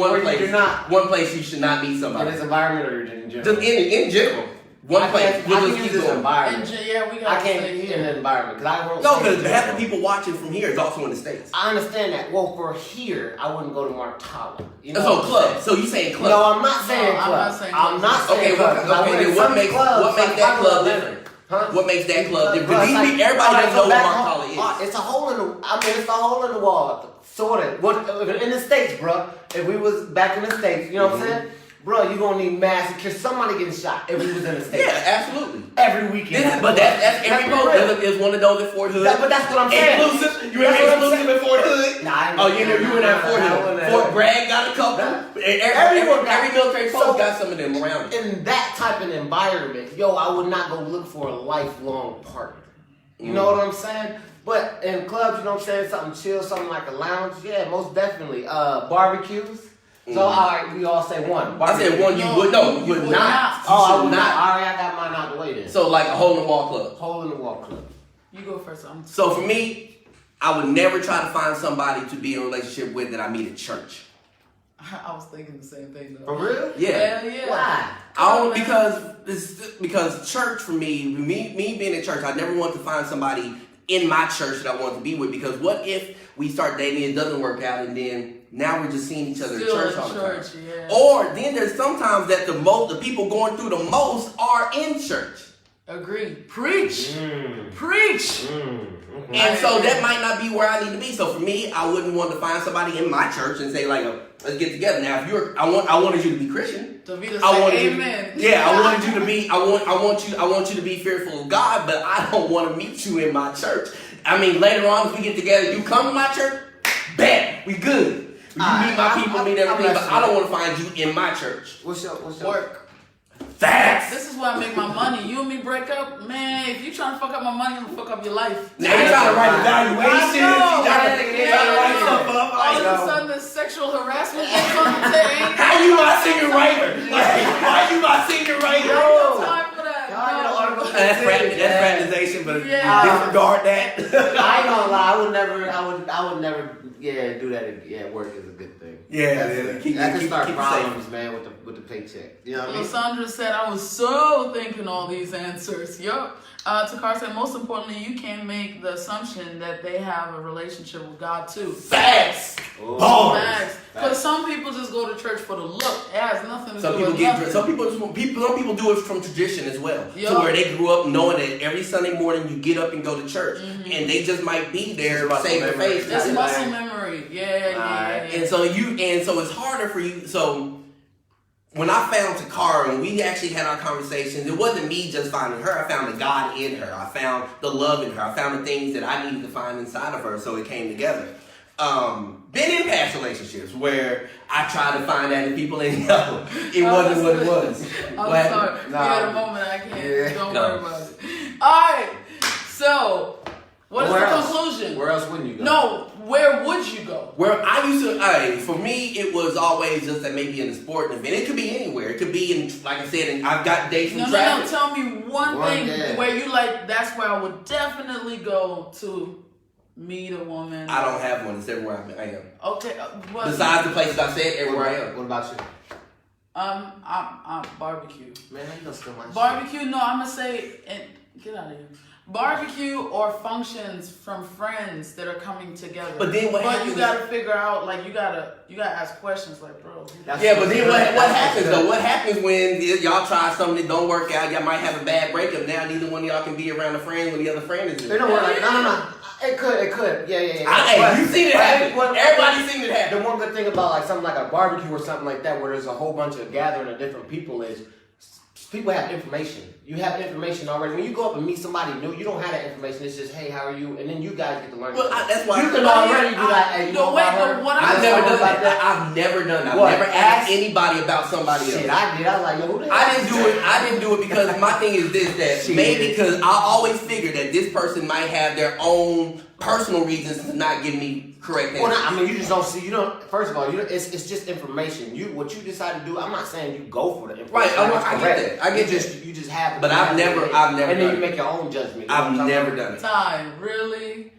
place you should not meet somebody. In this environment or in general? Just in general. One place. I can use this environment. We got I can't use in the environment because because half the people watching from here is also in the States. I understand that. Well, for here, I wouldn't go to Martala. You know so club. So you saying club? No, I'm not saying club. I'm not saying club. Okay, then what makes that club different? Huh? What makes that club different? Because everybody doesn't know what Martala is. It's a hole in the. I mean, it's a hole in the wall. Sort of. What in the States, bro? If we was back in the States, you know what I'm saying? Bro, you gonna need massive because somebody getting shot if we was in the States. Yeah, absolutely. Every weekend. But that's every post is one of those at Fort Hood. But that's what I'm saying. Exclusive. You ain't exclusive at Fort Hood? Nah, you in that Fort Hood. Fort Bragg got a couple. Every military post got some of them around it. In that type of environment, I would not go look for a lifelong partner. You know what I'm saying? But in clubs, you know what I'm saying? Something chill, something like a lounge. Yeah, most definitely. Barbecues. So, all right, we all say one. I said one you would not. I would not. All right, I got mine out the way then. So, like a hole in the wall club. Hole in the wall club. You go first. So, for me, I would never try to find somebody to be in a relationship with that I meet at church. I was thinking the same thing, though. For real? Yeah. Why? Because church, for me being at church, I never want to find somebody in my church that I want to be with. Because what if we start dating, it doesn't work out, and then now we're just seeing each other at church all the time. Yeah. Or then there's sometimes that the people going through the most are in church. Agree. Preach. Preach. And so that might not be where I need to be. So for me, I wouldn't want to find somebody in my church and say like, let's get together. Now, if I wanted you to be Christian. To be the same. Amen. I wanted you to be. I want you to be fearful of God, but I don't want to meet you in my church. I mean, later on, if we get together, you come to my church, bam, we good. You meet my people, meet everything, but I don't want to find you in my church. What's your work? Facts. This is where I make my money. You and me break up, man. If you trying to fuck up my money, I'm gonna fuck up your life. Now you trying to write evaluations. You trying to write stuff up. All of a sudden, the sexual harassment is on the table. How you my senior writer? Why you my senior writer? No time for that. That's fraternization, but disregard that. I ain't gonna lie. I would never. Yeah, do that. Yeah, work is a good thing. Yeah, that can start problems, man, with the paycheck. You know what I mean? Sandra said, I was so thinking all these answers. Yup. Takar said, most importantly, you can't make the assumption that they have a relationship with God too. Facts. Facts. Because some people just go to church for the look. It has nothing to do with nothing. Some people do it from tradition as well. To where they grew up knowing that every Sunday morning you get up and go to church. And they just might be there saving their face. It's muscle memory. Yeah. And so it's harder for you. So when I found Takara and we actually had our conversations, it wasn't me just finding her. I found the God in her. I found the love in her. I found the things that I needed to find inside of her, so it came together. Been in past relationships where I tried to find that in people and it wasn't what it was. I'm sorry. We had a moment I can't. Don't worry about it. All right. So, what is the conclusion? Where else wouldn't you go? No. Where would you go? Where I used to, for me, it was always just that maybe in a sporting event. It could be anywhere. It could be in, like I said, I've got dates from traffic. No. Tell me one thing where you like, that's where I would definitely go to meet a woman. I don't have one. It's everywhere I am. Okay. Besides the places I said, everywhere I am. What about you? I'm barbecue. Man, how you gonna steal my barbecue? No, I'm gonna say, and get out of here. barbecue or functions from friends that are coming together. But then what happens? You gotta figure out, like, you gotta ask questions, like, bro. Yeah, but then what happens though? What happens when y'all try something that don't work out? Y'all might have a bad breakup. Now neither one of y'all can be around a friend when the other friend is in. It don't work like no. It could. Yeah. Hey, you seen it happen. Everybody's seen it happen. The one good thing about like something like a barbecue or something like that, where there's a whole bunch of gathering of different people, is people have information. You have information already. When you go up and meet somebody new, you don't have that information. It's just, hey, how are you? And then you guys get to learn. Well, that's why you can already be like, hey, you know about her? I've never done that. I've never done that. I've never asked anybody about somebody else. Shit, I did. I was like, yo, who the hell? I didn't do it because my thing is this, that maybe because I always figure that this person might have their own personal reasons to not give me correct answers. Well, I mean, you just don't see. You don't. First of all, it's just information. What you decide to do. I'm not saying you go for the information. Right. I get that. I get that. You just have. But I've never. And then you make your own judgment. I've never done it. Time, really?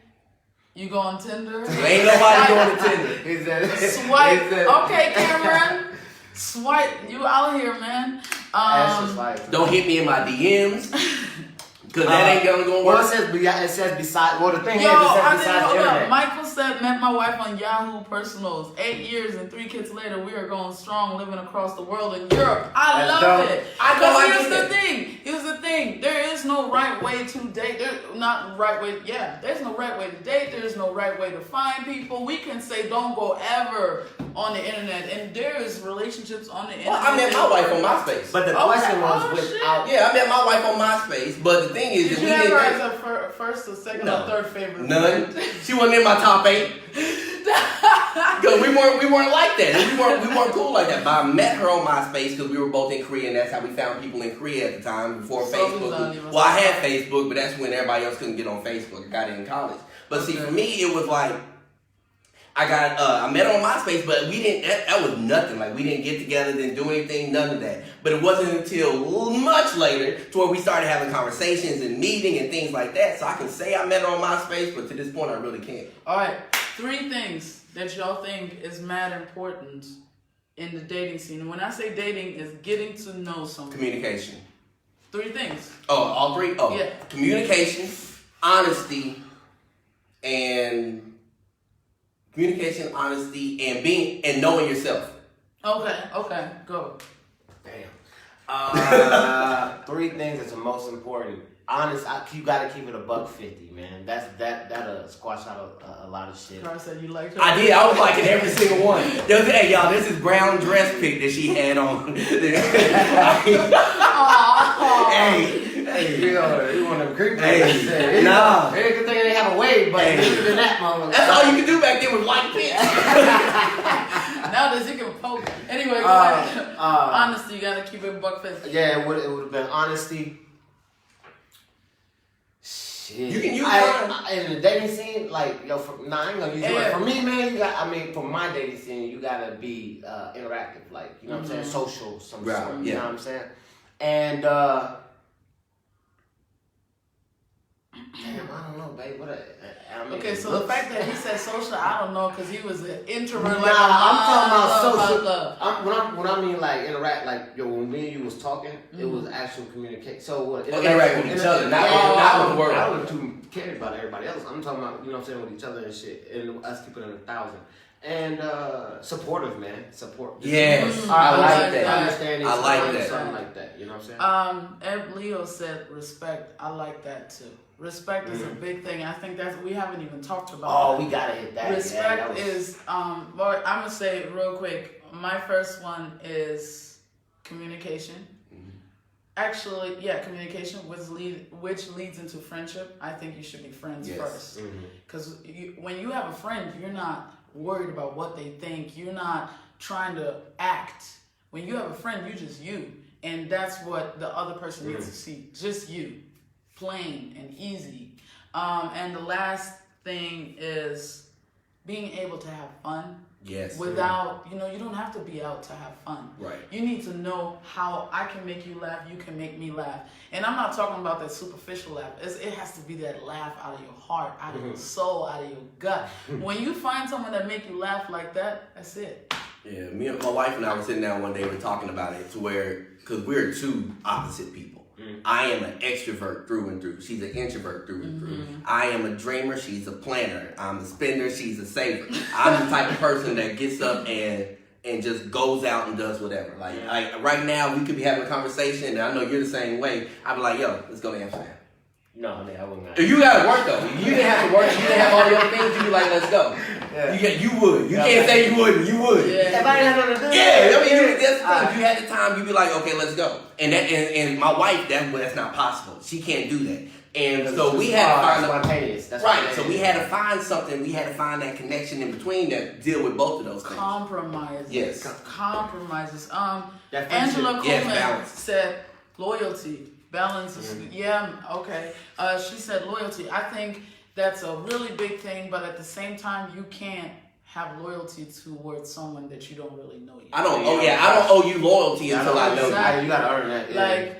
You go on Tinder? Ain't nobody going to Tinder. Swipe. Okay, Cameron. Swipe. You out here, man. Don't hit me in my DMs. Because that ain't gonna go work. Well, it says beside. Well, the thing Yo, is, it says besides the internet. Michael said, met my wife on Yahoo Personals. 8 years and 3 kids later, we are going strong, living across the world in Europe. I love it. Here's the thing. There is no right way to date. There's no right way to date. There's no right way to find people. We can say don't go ever on the internet, and there is relationships on the internet. Well, I met my wife on MySpace. But the question was without. Yeah, I met my wife on MySpace, but the thing is, did you have her as a first or second or third favorite? None. She wasn't in my top 8. Because we weren't like that. We weren't cool like that. But I met her on MySpace because we were both in Korea, and that's how we found people in Korea at the time before Facebook. Well, I had Facebook, but that's when everybody else couldn't get on Facebook. I got it in college. But see, for me, it was like I met her on MySpace, but we didn't. That was nothing. Like we didn't get together, didn't do anything, none of that. But it wasn't until much later to where we started having conversations and meeting and things like that. So I can say I met her on MySpace, but to this point, I really can't. All right, 3 things that y'all think is mad important in the dating scene. And when I say dating, is getting to know someone. Communication. 3 things. Oh, all 3? Oh, yeah. Communication, honesty, and knowing yourself. Okay, go. Damn. 3 things that's the most important. Honest, you gotta keep it $150, man. That'll squash out a lot of shit. Carl said you liked her. I did. I was liking every single one. Hey, y'all, this is brown dress pic that she had on. Hey, you want them creepy? Hey, nah. It's a good thing they didn't have a wave, but than that moment. That's all you can do back then was like this. Nowadays you can poke. Anyway, go ahead. Honesty, you gotta keep it $150. Yeah, it would have been honesty. Shit. You can use in the dating scene, like I ain't gonna use it. For me, man, for my dating scene, you gotta be interactive, like you know what I'm saying, social, some sort. You know what I'm saying, and damn, I don't know, babe. Okay, so the fact that he said social, I don't know, because he was an introvert. I'm talking about social. When I mean like interact, like when me and you was talking, it was actual communication. So what? Interact with each other, not with the world. I wasn't too cared about everybody else. I'm talking about, you know what I'm saying, with each other and shit, and us keeping it 1,000. And supportive, man. Support. Yes, I like that. Understanding. I like that. Something like that. You know what I'm saying? Ed Leo said respect. I like that too. Respect is a big thing. I think we haven't even talked about. Oh, we gotta hit that. Respect is well, I'm gonna say it real quick. My first one is communication. Actually, communication, which leads into friendship. I think you should be friends first, because when you have a friend, you're not worried about what they think. You're not trying to act. When you have a friend, you're just you, and that's what the other person needs to see. Just you. Plain and easy. And the last thing is being able to have fun. Yes. Without, you don't have to be out to have fun. Right. You need to know how I can make you laugh, you can make me laugh. And I'm not talking about that superficial laugh. It has to be that laugh out of your heart, out of your soul, out of your gut. When you find someone that make you laugh like that, that's it. Yeah, me and my wife and I were sitting down one day, we were talking about it to where, because we're 2 opposite people. I am an extrovert through and through. She's an introvert through and through. I am a dreamer. She's a planner. I'm a spender. She's a saver. I'm the type of person that gets up and just goes out and does whatever. Like right now, we could be having a conversation, and I know you're the same way. I'd be like, yo, let's go to Amsterdam. No, I wouldn't. You gotta work though. You didn't have to work. You didn't have all the other things. You'd be like, let's go. Yeah. You would. You can't say you wouldn't. You would. Yeah. If I ain't had nothing to do. Yeah, I mean, that's the thing. If you had the time, you'd be like, okay, let's go. And my wife, that's not possible. She can't do that. And so we had to find spontaneous. That's right. So we had to find something. We had to find that connection in between that deal with both of those things. Compromises. Yes. Compromises. Angela Coleman said loyalty. Balance is okay. She said loyalty. I think that's a really big thing, but at the same time, you can't have loyalty towards someone that you don't really know yet. I don't owe you loyalty until I know exactly. You gotta earn that. Yeah.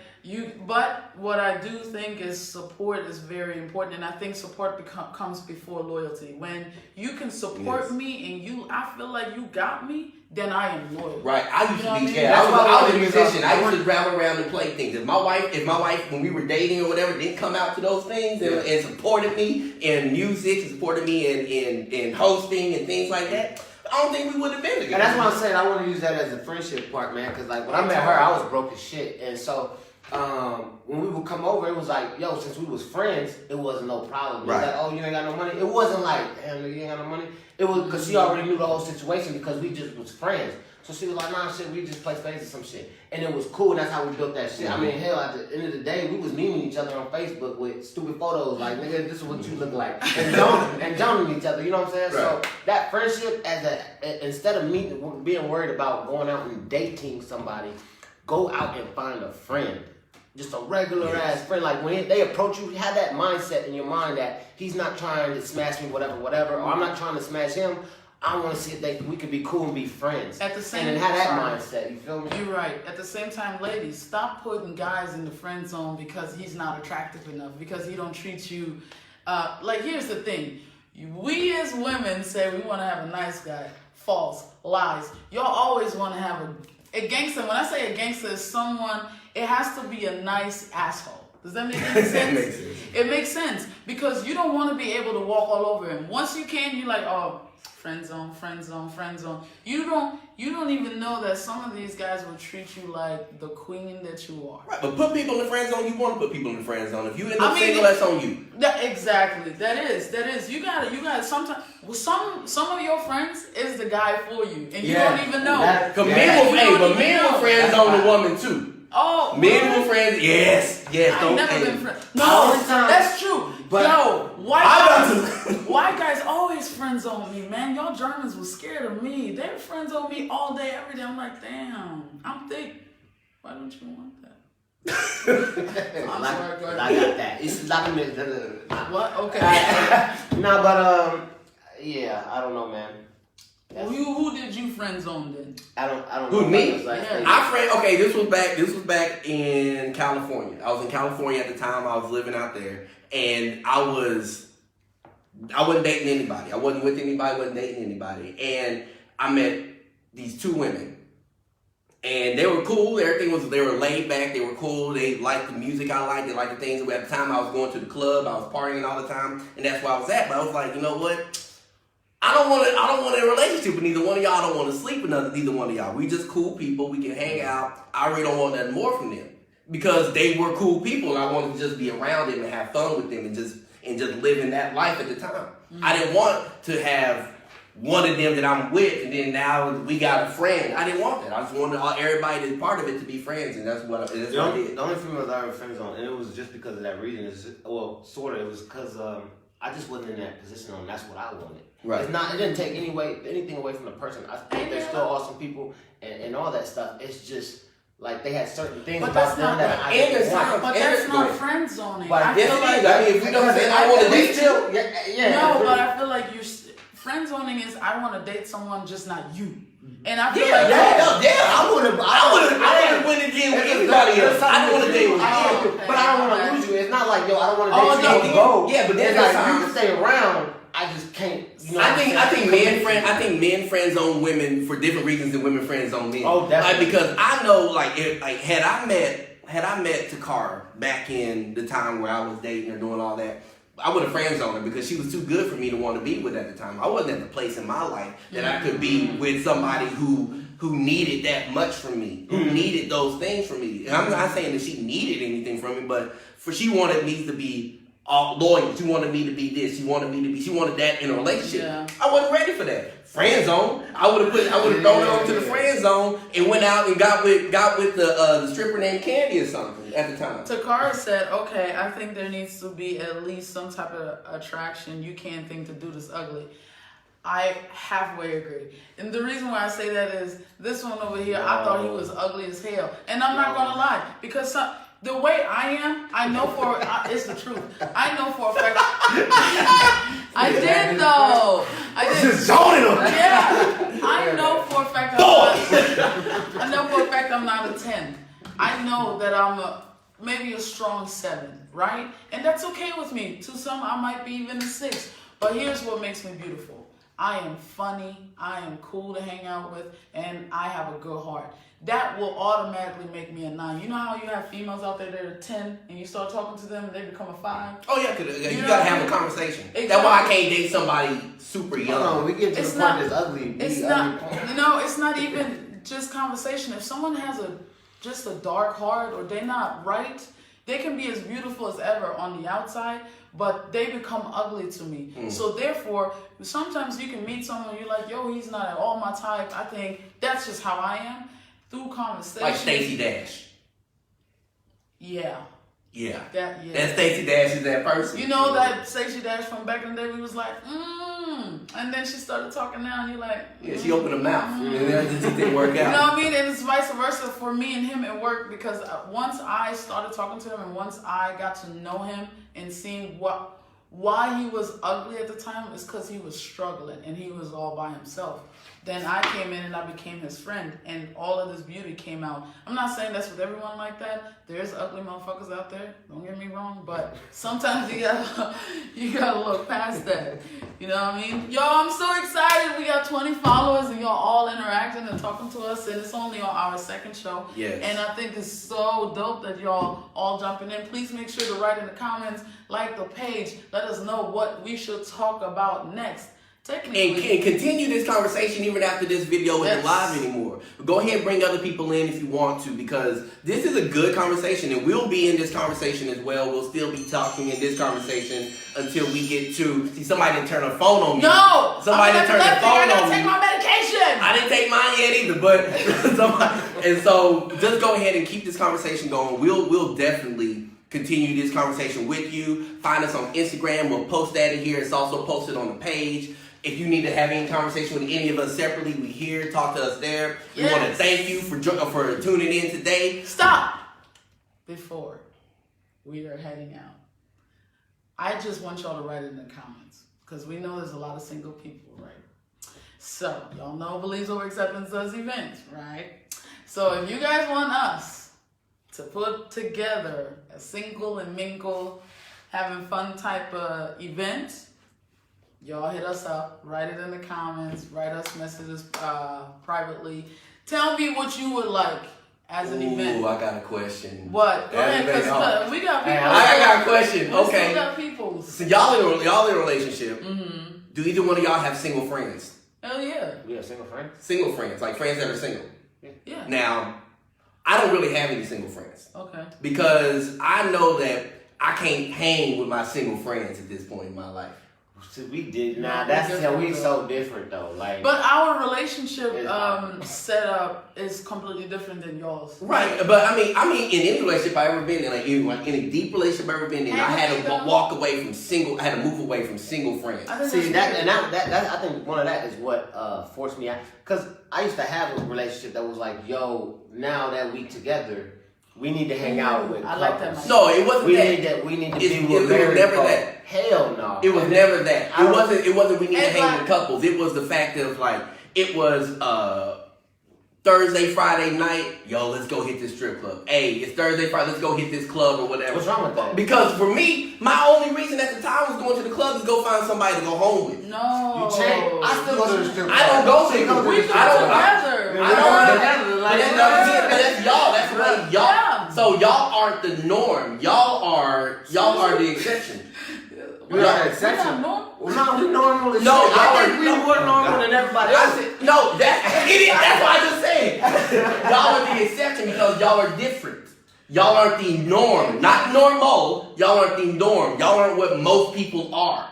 But what I do think is support is very important, and I think support comes before loyalty. When you can support me and I feel like you got me, then I am loyal. Right. I used to be. Yeah, I was a musician. I used to travel around and play things. If my wife, when we were dating or whatever, didn't come out to those things and supported me in music, and supported me in hosting and things like that, I don't think we would have been together. And that's what I'm saying. I want to use that as a friendship part, man. Because like when I met her, I was broke as shit, and so. When we would come over, it was like, yo, since we was friends, it wasn't no problem. It was like, oh, you ain't got no money. It wasn't like, damn, you ain't got no money. It was because she already knew the whole situation because we just was friends. So she was like, nah, shit, we just play spades or some shit. And it was cool, and that's how we built that shit. I mean, hell, at the end of the day, we was memeing each other on Facebook with stupid photos, like, nigga, this is what you look like. And joning each other, you know what I'm saying? Right. So that friendship, instead of me being worried about going out and dating somebody, go out and find a friend. Just a regular ass friend. Like when they approach you, have that mindset in your mind that he's not trying to smash me, whatever, or I'm not trying to smash him. I want to see if we could be cool and be friends. At the same time, and then have that mindset. You feel me? You're right. At the same time, ladies, stop putting guys in the friend zone because he's not attractive enough, because he don't treat you. Like here's the thing: we as women say we want to have a nice guy. False, lies. Y'all always want to have a gangster. When I say a gangster, is someone. It has to be a nice asshole. Does that make any sense? Makes sense. It makes sense because you don't want to be able to walk all over him. Once you can, you're like, oh, friend zone, friend zone, friend zone. You don't even know that some of these guys will treat you like the queen that you are. Right, but put people in the friend zone. You want to put people in the friend zone. If you end up single, that's on you. Exactly. That is. You got to. Sometimes, some of your friends is the guy for you, and you don't even know. Men will friend zone the woman too. Oh, men were friends. Yes. I've never been friends. No, that's true. But white guys always friend zone me, man. Y'all Germans was scared of me. They were friends on me all day, every day. I'm like, damn, I'm thick. Why don't you want that? I'm sorry, I got that. It's like a what? Okay. Nah, but yeah, I don't know, man. Well, who did you friend zone then? I don't Who, know. Me? This was back in California. I was in California at the time. I was living out there, and I wasn't dating anybody. I wasn't with anybody. Wasn't dating anybody. And I met these two women, and they were cool. They were laid back. They were cool. They liked the music I liked. They liked the things. At the time, I was going to the club. I was partying all the time, and that's where I was at. But I was like, you know what? I don't want a relationship with neither one of y'all. I don't want to sleep with neither one of y'all. We just cool people. We can hang out. I really don't want nothing more from them because they were cool people, and I wanted to just be around them and have fun with them and just live in that life at the time. Mm-hmm. I didn't want to have one of them that I'm with, and then now we got a friend. I didn't want that. I just wanted everybody that's part of it to be friends, and that's what I did. The only females I ever friends on, and it was just because of that reason. It was because I just wasn't in that position and that's what I wanted. Right. It didn't take anything away from the person. I think they're still awesome people and all that stuff. It's just like they had certain things about them that I didn't want. But that's not friend zoning. But I feel like if we don't say I want to date still, but I feel like friend zoning is I want to date someone, just not you. And I feel I would win again with anybody else. I don't want to date with you, but I don't want to lose you. It's not like I don't want to date you. Go. Yeah, but then like you can stay around. I just can't. You know I think men friend zone women for different reasons than women friend zone men. Oh, definitely. Because I know, had I met met Takara back in the time where I was dating or doing all that, I would have friend zoned her because she was too good for me to want to be with at the time. I wasn't at the place in my life that I could be with somebody who needed that much from me, who needed those things from me. And I'm not saying that she needed anything from me, but she wanted me to be all loyal. She wanted me to be this. She wanted that in a relationship. Yeah. I wasn't ready for that. Friend zone. I would have thrown her onto the friend zone and went out and got with the stripper named Candy or something at the time. Takara said, okay, I think there needs to be at least some type of attraction. You can't think to do this ugly. I halfway agree. And the reason why I say that is this one over here, I thought he was ugly as hell. And I'm not going to lie, because the way I am, I know it's the truth. I know for a fact. I did though. I did. Just zoning him. Yeah. I know for a fact I'm not a 10. I know that I'm maybe a strong 7, right? And that's okay with me. To some, I might be even a 6. But here's what makes me beautiful. I am funny, I am cool to hang out with, and I have a good heart. That will automatically make me a 9. You know how you have females out there that are 10, and you start talking to them, and they become a 5? Oh yeah, because you gotta have a conversation. Exactly. That's why I can't date somebody super young. No, we get to the point that's ugly. It's not. It's not even just conversation. If someone has just a dark heart, or they're not right, they can be as beautiful as ever on the outside, but they become ugly to me. So therefore, sometimes you can meet someone and you're like, yo, he's not at all my type. I think that's just how I am. Through conversation. Like Stacey Dash. Yeah. Yeah. That Stacey Dash is that person. You know that Stacey Dash from back in the day, we was like, and then she started talking now, and you're like, yeah, she opened her mouth, and then it didn't work out. You know what I mean? And it's vice versa for me and him at work, because once I started talking to him, and once I got to know him and seeing why he was ugly at the time, is because he was struggling and he was all by himself. Then I came in and I became his friend, and all of this beauty came out. I'm not saying that's with everyone like that. There's ugly motherfuckers out there. Don't get me wrong, but sometimes you gotta look past that. You know what I mean? Yo, I'm so excited. We got 20 followers, and y'all all interacting and talking to us, and it's only on our 2nd show. Yes. And I think it's so dope that y'all all jumping in. Please make sure to write in the comments, like the page. Let us know what we should talk about next. And continue this conversation even after this video isn't live anymore. Go ahead and bring other people in if you want to, because this is a good conversation, and we'll be in this conversation as well. We'll still be talking in this conversation until we get to somebody didn't turn a phone on me. No, somebody didn't turn the phone on me. I take my medication. I didn't take mine yet either, but and so just go ahead and keep this conversation going. We'll definitely continue this conversation with you. Find us on Instagram. We'll post that in here. It's also posted on the page. If you need to have any conversation with any of us separately, we here. Talk to us there. Yes. We want to thank you for tuning in today. Stop. Before we are heading out, I just want y'all to write in the comments, because we know there's a lot of single people, right? So y'all know Believes Over Acceptance does events, right? So if you guys want us to put together a single and mingle, having fun type of event, y'all hit us up, write it in the comments, write us messages privately. Tell me what you would like as an event. Ooh, I got a question. What? Go ahead, because we got people. I got a question. Okay. We got people. So y'all in a relationship. Mm-hmm. Do either one of y'all have single friends? Hell yeah. We have single friends? Single friends, like friends that are single. Yeah. Now, I don't really have any single friends. Okay. Because I know that I can't hang with my single friends at this point in my life. So we did. Nah, that's how we so different though. Like, but our relationship setup is completely different than y'all's. Right, but I mean, in any relationship I ever been in, like in a deep relationship I ever been in, I had to walk away from single. I had to move away from single friends. See that I think one of that is what forced me out, because I used to have a relationship that was like, yo, now that we together, we need to hang out with couples. I like that. No, it wasn't that. We need to be with it was never that. Hell no. It was never that. It wasn't we need to hang with couples. It was the fact of like, it was Thursday, Friday night, yo, let's go hit this strip club. Hey, it's Thursday, Friday, let's go hit this club or whatever. What's wrong with that? Because for me, my only reason at the time was going to the club to go find somebody to go home with. No. You change. I still go to the strip club. I don't go to the We go together. I don't go together. But that's y'all. That's what y'all. Yeah. So y'all aren't the norm. Y'all are the exception. We're not an exception. We're not normal. No, we normal as No, shit. I think no, we more normal than everybody else. No, that's what I just said. Y'all are the exception because y'all are different. Y'all aren't the norm. Not normal. Y'all aren't the norm. Y'all aren't what most people are.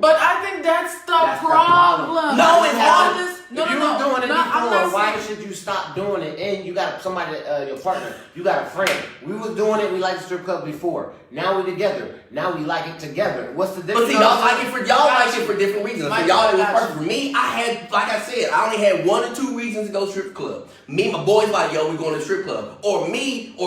But I think that's the problem. No, it's not. If you were doing it before, why should you stop doing it? And you got somebody, your partner, you got a friend. We was doing it, we liked the strip club before. Now we together. Now we like it together. What's the difference? But see, y'all like it for different reasons. For y'all, it was perfect. For me, I had, like I said, I only had 1 or 2 reasons to go to strip club. Me and my boys like, yo, we going to the strip club. Or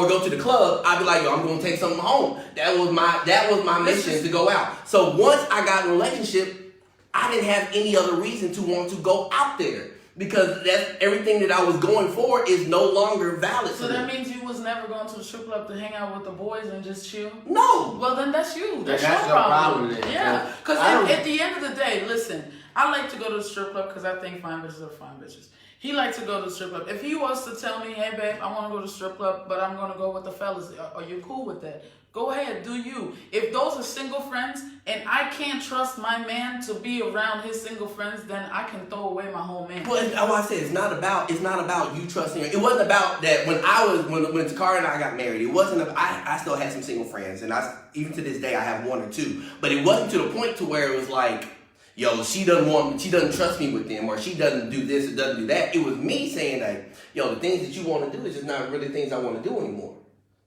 go to the club, I'd be like, yo, I'm going to take something home. That was my mission to go out. So once I got in a relationship, I didn't have any other reason to want to go out there. Because that's everything that I was going for is no longer valid. So that means you was never going to the strip club to hang out with the boys and just chill? No. Well, then that's you. That's your your problem. then. Yeah. Because at the end of the day, listen, I like to go to the strip club because I think fine bitches are fine bitches. He likes to go to the strip club. If he was to tell me, hey, babe, I want to go to the strip club, but I'm going to go with the fellas, are you cool with that? Go ahead, do you. If those are single friends and I can't trust my man to be around his single friends, then I can throw away my whole man. Well, I said it's not about you trusting her. It wasn't about that when Takara and I got married. It wasn't. I still had some single friends, and even to this day I have 1 or 2. But it wasn't to the point to where it was like, yo, she doesn't trust me with them, or she doesn't do this or doesn't do that. It was me saying like, yo, the things that you want to do is just not really things I want to do anymore.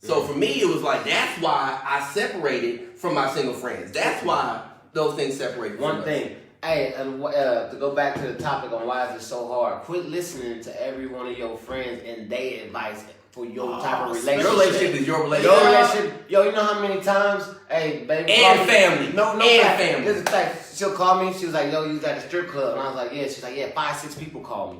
So for me, it was like, that's why I separated from my single friends. That's why those things separated from One thing. Hey, to go back to the topic on why is it so hard, quit listening to every one of your friends and their advice for your type of relationship. Your relationship is your relationship. Your relationship. Yo, you know how many times, hey, baby. And family. No, and fact. family. This is a fact. She'll call me, she was like, yo, you was at the strip club. And I was like, yeah. She's like, yeah, 5, 6 people call me.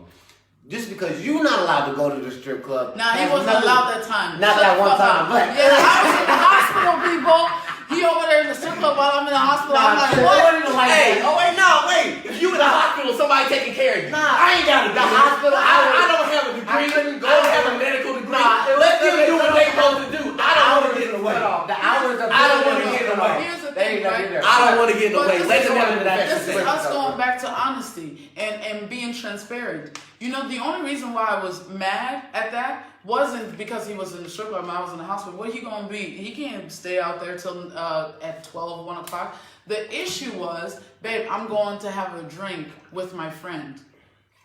Just because you're not allowed to go to the strip club. Now, he wasn't allowed that time. Not that one time, but. Yeah, I was in the hospital, people. He over there in the strip club while I'm in the hospital. I'm like, what? Hey, wait. If you in the hospital, somebody taking care of you. Nah, I ain't got a the hospital. I don't have a degree. I don't have a medical degree. Let them do what they supposed to do. I don't want to get in the way. The hours of I don't want to get in the way. Here's the thing, right? I don't want to get in the way. Let them have This is us going back to honesty and being transparent. You know, the only reason why I was mad at that wasn't because he was in the strip club and I was in the hospital. What he gonna be? He can't stay out there till at 12, 1 o'clock. The issue was, babe, I'm going to have a drink with my friend.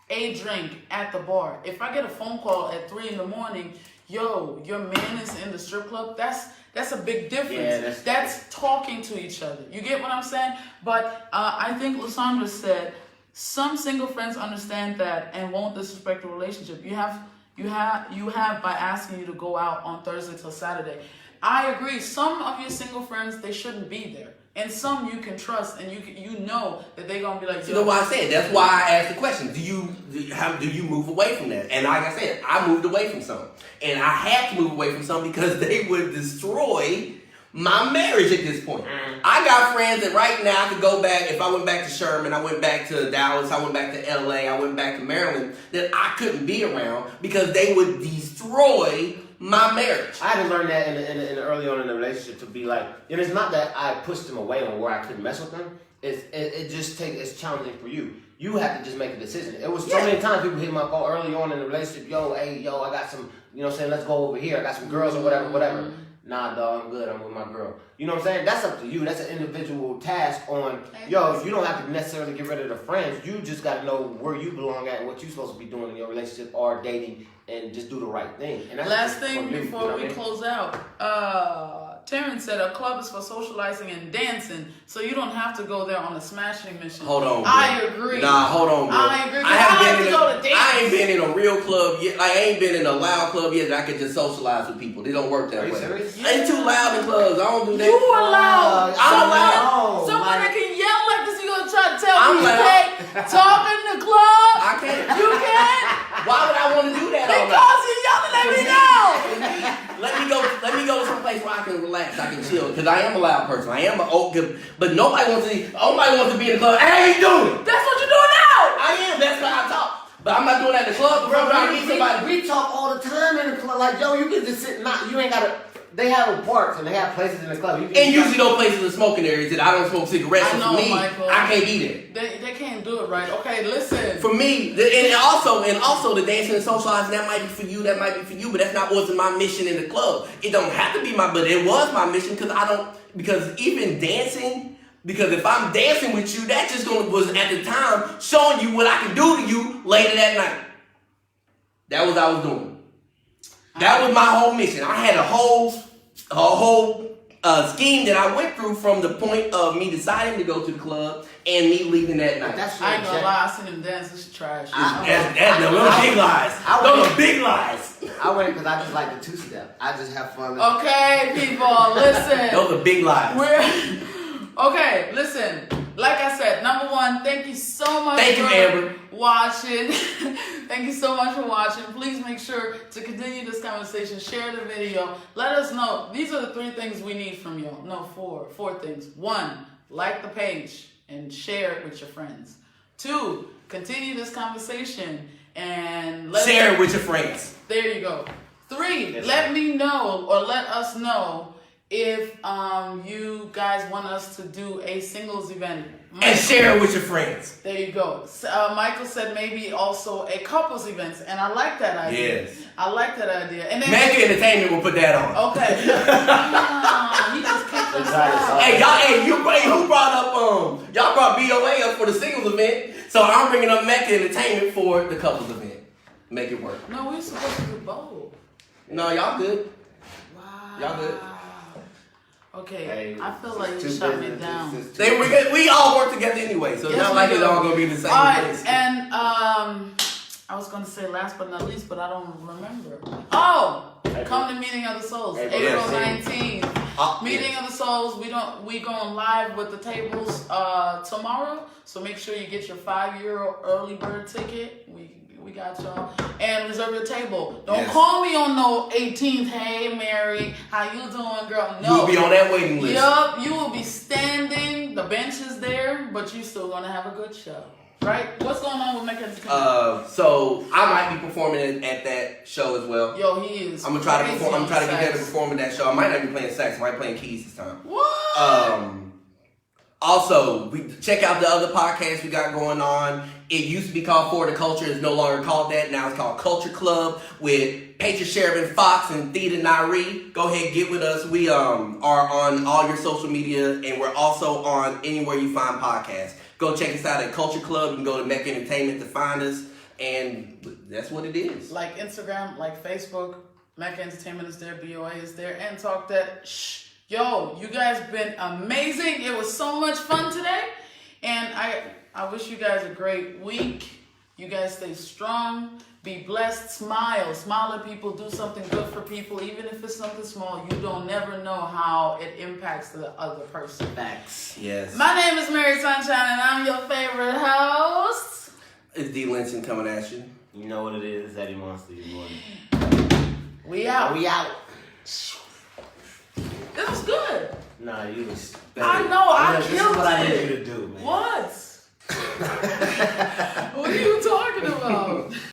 A drink at the bar. If I get a phone call at 3 in the morning, yo, your man is in the strip club, that's a big difference. Yeah, that's talking to each other. You get what I'm saying? But I think Lysandra said, some single friends understand that and won't disrespect the relationship. You have by asking you to go out on Thursday till Saturday. I agree. Some of your single friends, they shouldn't be there. And some you can trust, and you know that they're gonna be like. You know what I said? That's why I asked the question. Do you move away from that? And like I said, I moved away from some, and I had to move away from some because they would destroy my marriage at this point. I got friends that right now I could go back. If I went back to Sherman, I went back to Dallas, I went back to LA, I went back to Maryland, that I couldn't be around because they would destroy my marriage. I had to learn that in early on in the relationship to be like, and it's not that I pushed them away on where I couldn't mess with them. It's challenging for you. You have to just make a decision. It was so many times people hit my phone early on in the relationship. Yo, I got some, let's go over here. I got some girls or whatever. Nah, dog, I'm good. I'm with my girl. You know what I'm saying? That's up to you. That's an individual task on, you don't have to necessarily get rid of the friends. You just got to know where you belong at and what you're supposed to be doing in your relationship or dating and just do the right thing. And that's last thing before we close out. Terrence said a club is for socializing and dancing, so you don't have to go there on a smashing mission. Hold on, bro. I agree. Nah, hold on, bro. I agree. I ain't been in a real club yet. Like, I ain't been in a loud club yet that I could just socialize with people. They don't work that way. Serious? I ain't too loud in clubs. I don't do that. You are loud. I'm loud. Someone that can yell like this, you gonna try to tell me you can't talk in the club? I can't. You can't? Why would I want to do that? Because you're yelling at me now. Let me go to some place where I can relax, I can chill, because I am a loud person. I am but nobody wants to be in the club. I ain't doing it. That's what you're doing now. I am. That's how I talk. But I'm not doing that in the club. Bro, I need somebody. we we talk all the time in the club. Like, yo, you can just sit. You ain't gotta. They have parks and they have places in the club. And usually those places are smoking areas that I don't smoke cigarettes. I know, for me, Michael. I can't be there. They can't do it right. Okay, listen. For me, and also the dancing and socializing, that might be for you, that might be for you, but that's not wasn't my mission in the club. It don't have to be but it was my mission because even dancing, because if I'm dancing with you, that just was at the time showing you what I can do to you later that night. That was what I was doing. That was my whole mission. I had a whole scheme that I went through from the point of me deciding to go to the club and me leaving that night. I ain't gonna lie, I seen him dance. This is trash. Those big lies. Those are big lies. I went because I just like the two-step. I just have fun. Okay, people, listen. Those are big lies. Okay, listen. Like I said, number one, thank you so much for watching. Thank you so much for watching. Please make sure to continue this conversation. Share the video. Let us know. These are the 3 things we need from you. No, 4 things. 1, like the page and share it with your friends. 2, continue this conversation and share it with your friends. There you go. 3, let me know or let us know if you guys want us to do a singles event. And share it with your friends. There you go. Michael said maybe also a couples event, and I like that idea. Yes. I like that idea. And then Mega Entertainment will put that on. Okay. He just kicked us out. Hey, who brought up y'all brought BOA up for the singles event, so I'm bringing up Mega Entertainment for the couples event. Make it work. No, we're supposed to do both. No, y'all good. Wow. Y'all good. Okay, Hey, I feel like you shut me down. We all work together anyway, so it's not like it's all gonna be the same place. And I was gonna say last but not least, but I don't remember. Oh, come to Meeting of the Souls, April 19th. Meeting of the Souls. We going live with the tables tomorrow, so make sure you get your €5 early bird ticket. We got y'all. And reserve your table. Don't call me on no 18th. Hey, Mary, how you doing, girl? No. You'll be on that waiting list. Yup, you will be standing. The bench is there, but you still gonna have a good show. Right? What's going on with Mecca Entertainment? So I might be performing at that show as well. Yo, he is. I'm gonna try to perform. I'm trying to get there to perform at that show. I might not be playing sax. I might be playing keys this time. What? Also, we check out the other podcasts we got going on. It used to be called For the Culture. It's no longer called that. Now it's called Culture Club with Patriot Sheridan Fox and Theta Nairi. Go ahead, get with us. We are on all your social media, and we're also on anywhere you find podcasts. Go check us out at Culture Club. You can go to Mecca Entertainment to find us, and that's what it is. Like Instagram, like Facebook, Mecca Entertainment is there, BOA is there, and Talk That. Shh. Yo, you guys been amazing. It was so much fun today, and I wish you guys a great week. You guys stay strong, be blessed, smile at people, do something good for people, even if it's something small. You don't never know how it impacts the other person. Facts. Yes. My name is Mary Sunshine, and I'm your favorite host. It's D. Lynson coming at you. You know what it is, Eddie Monster. We out. We out. It was good. Nah, you was. I know, I this killed is what I it. need you to do, man. What? What are you talking about?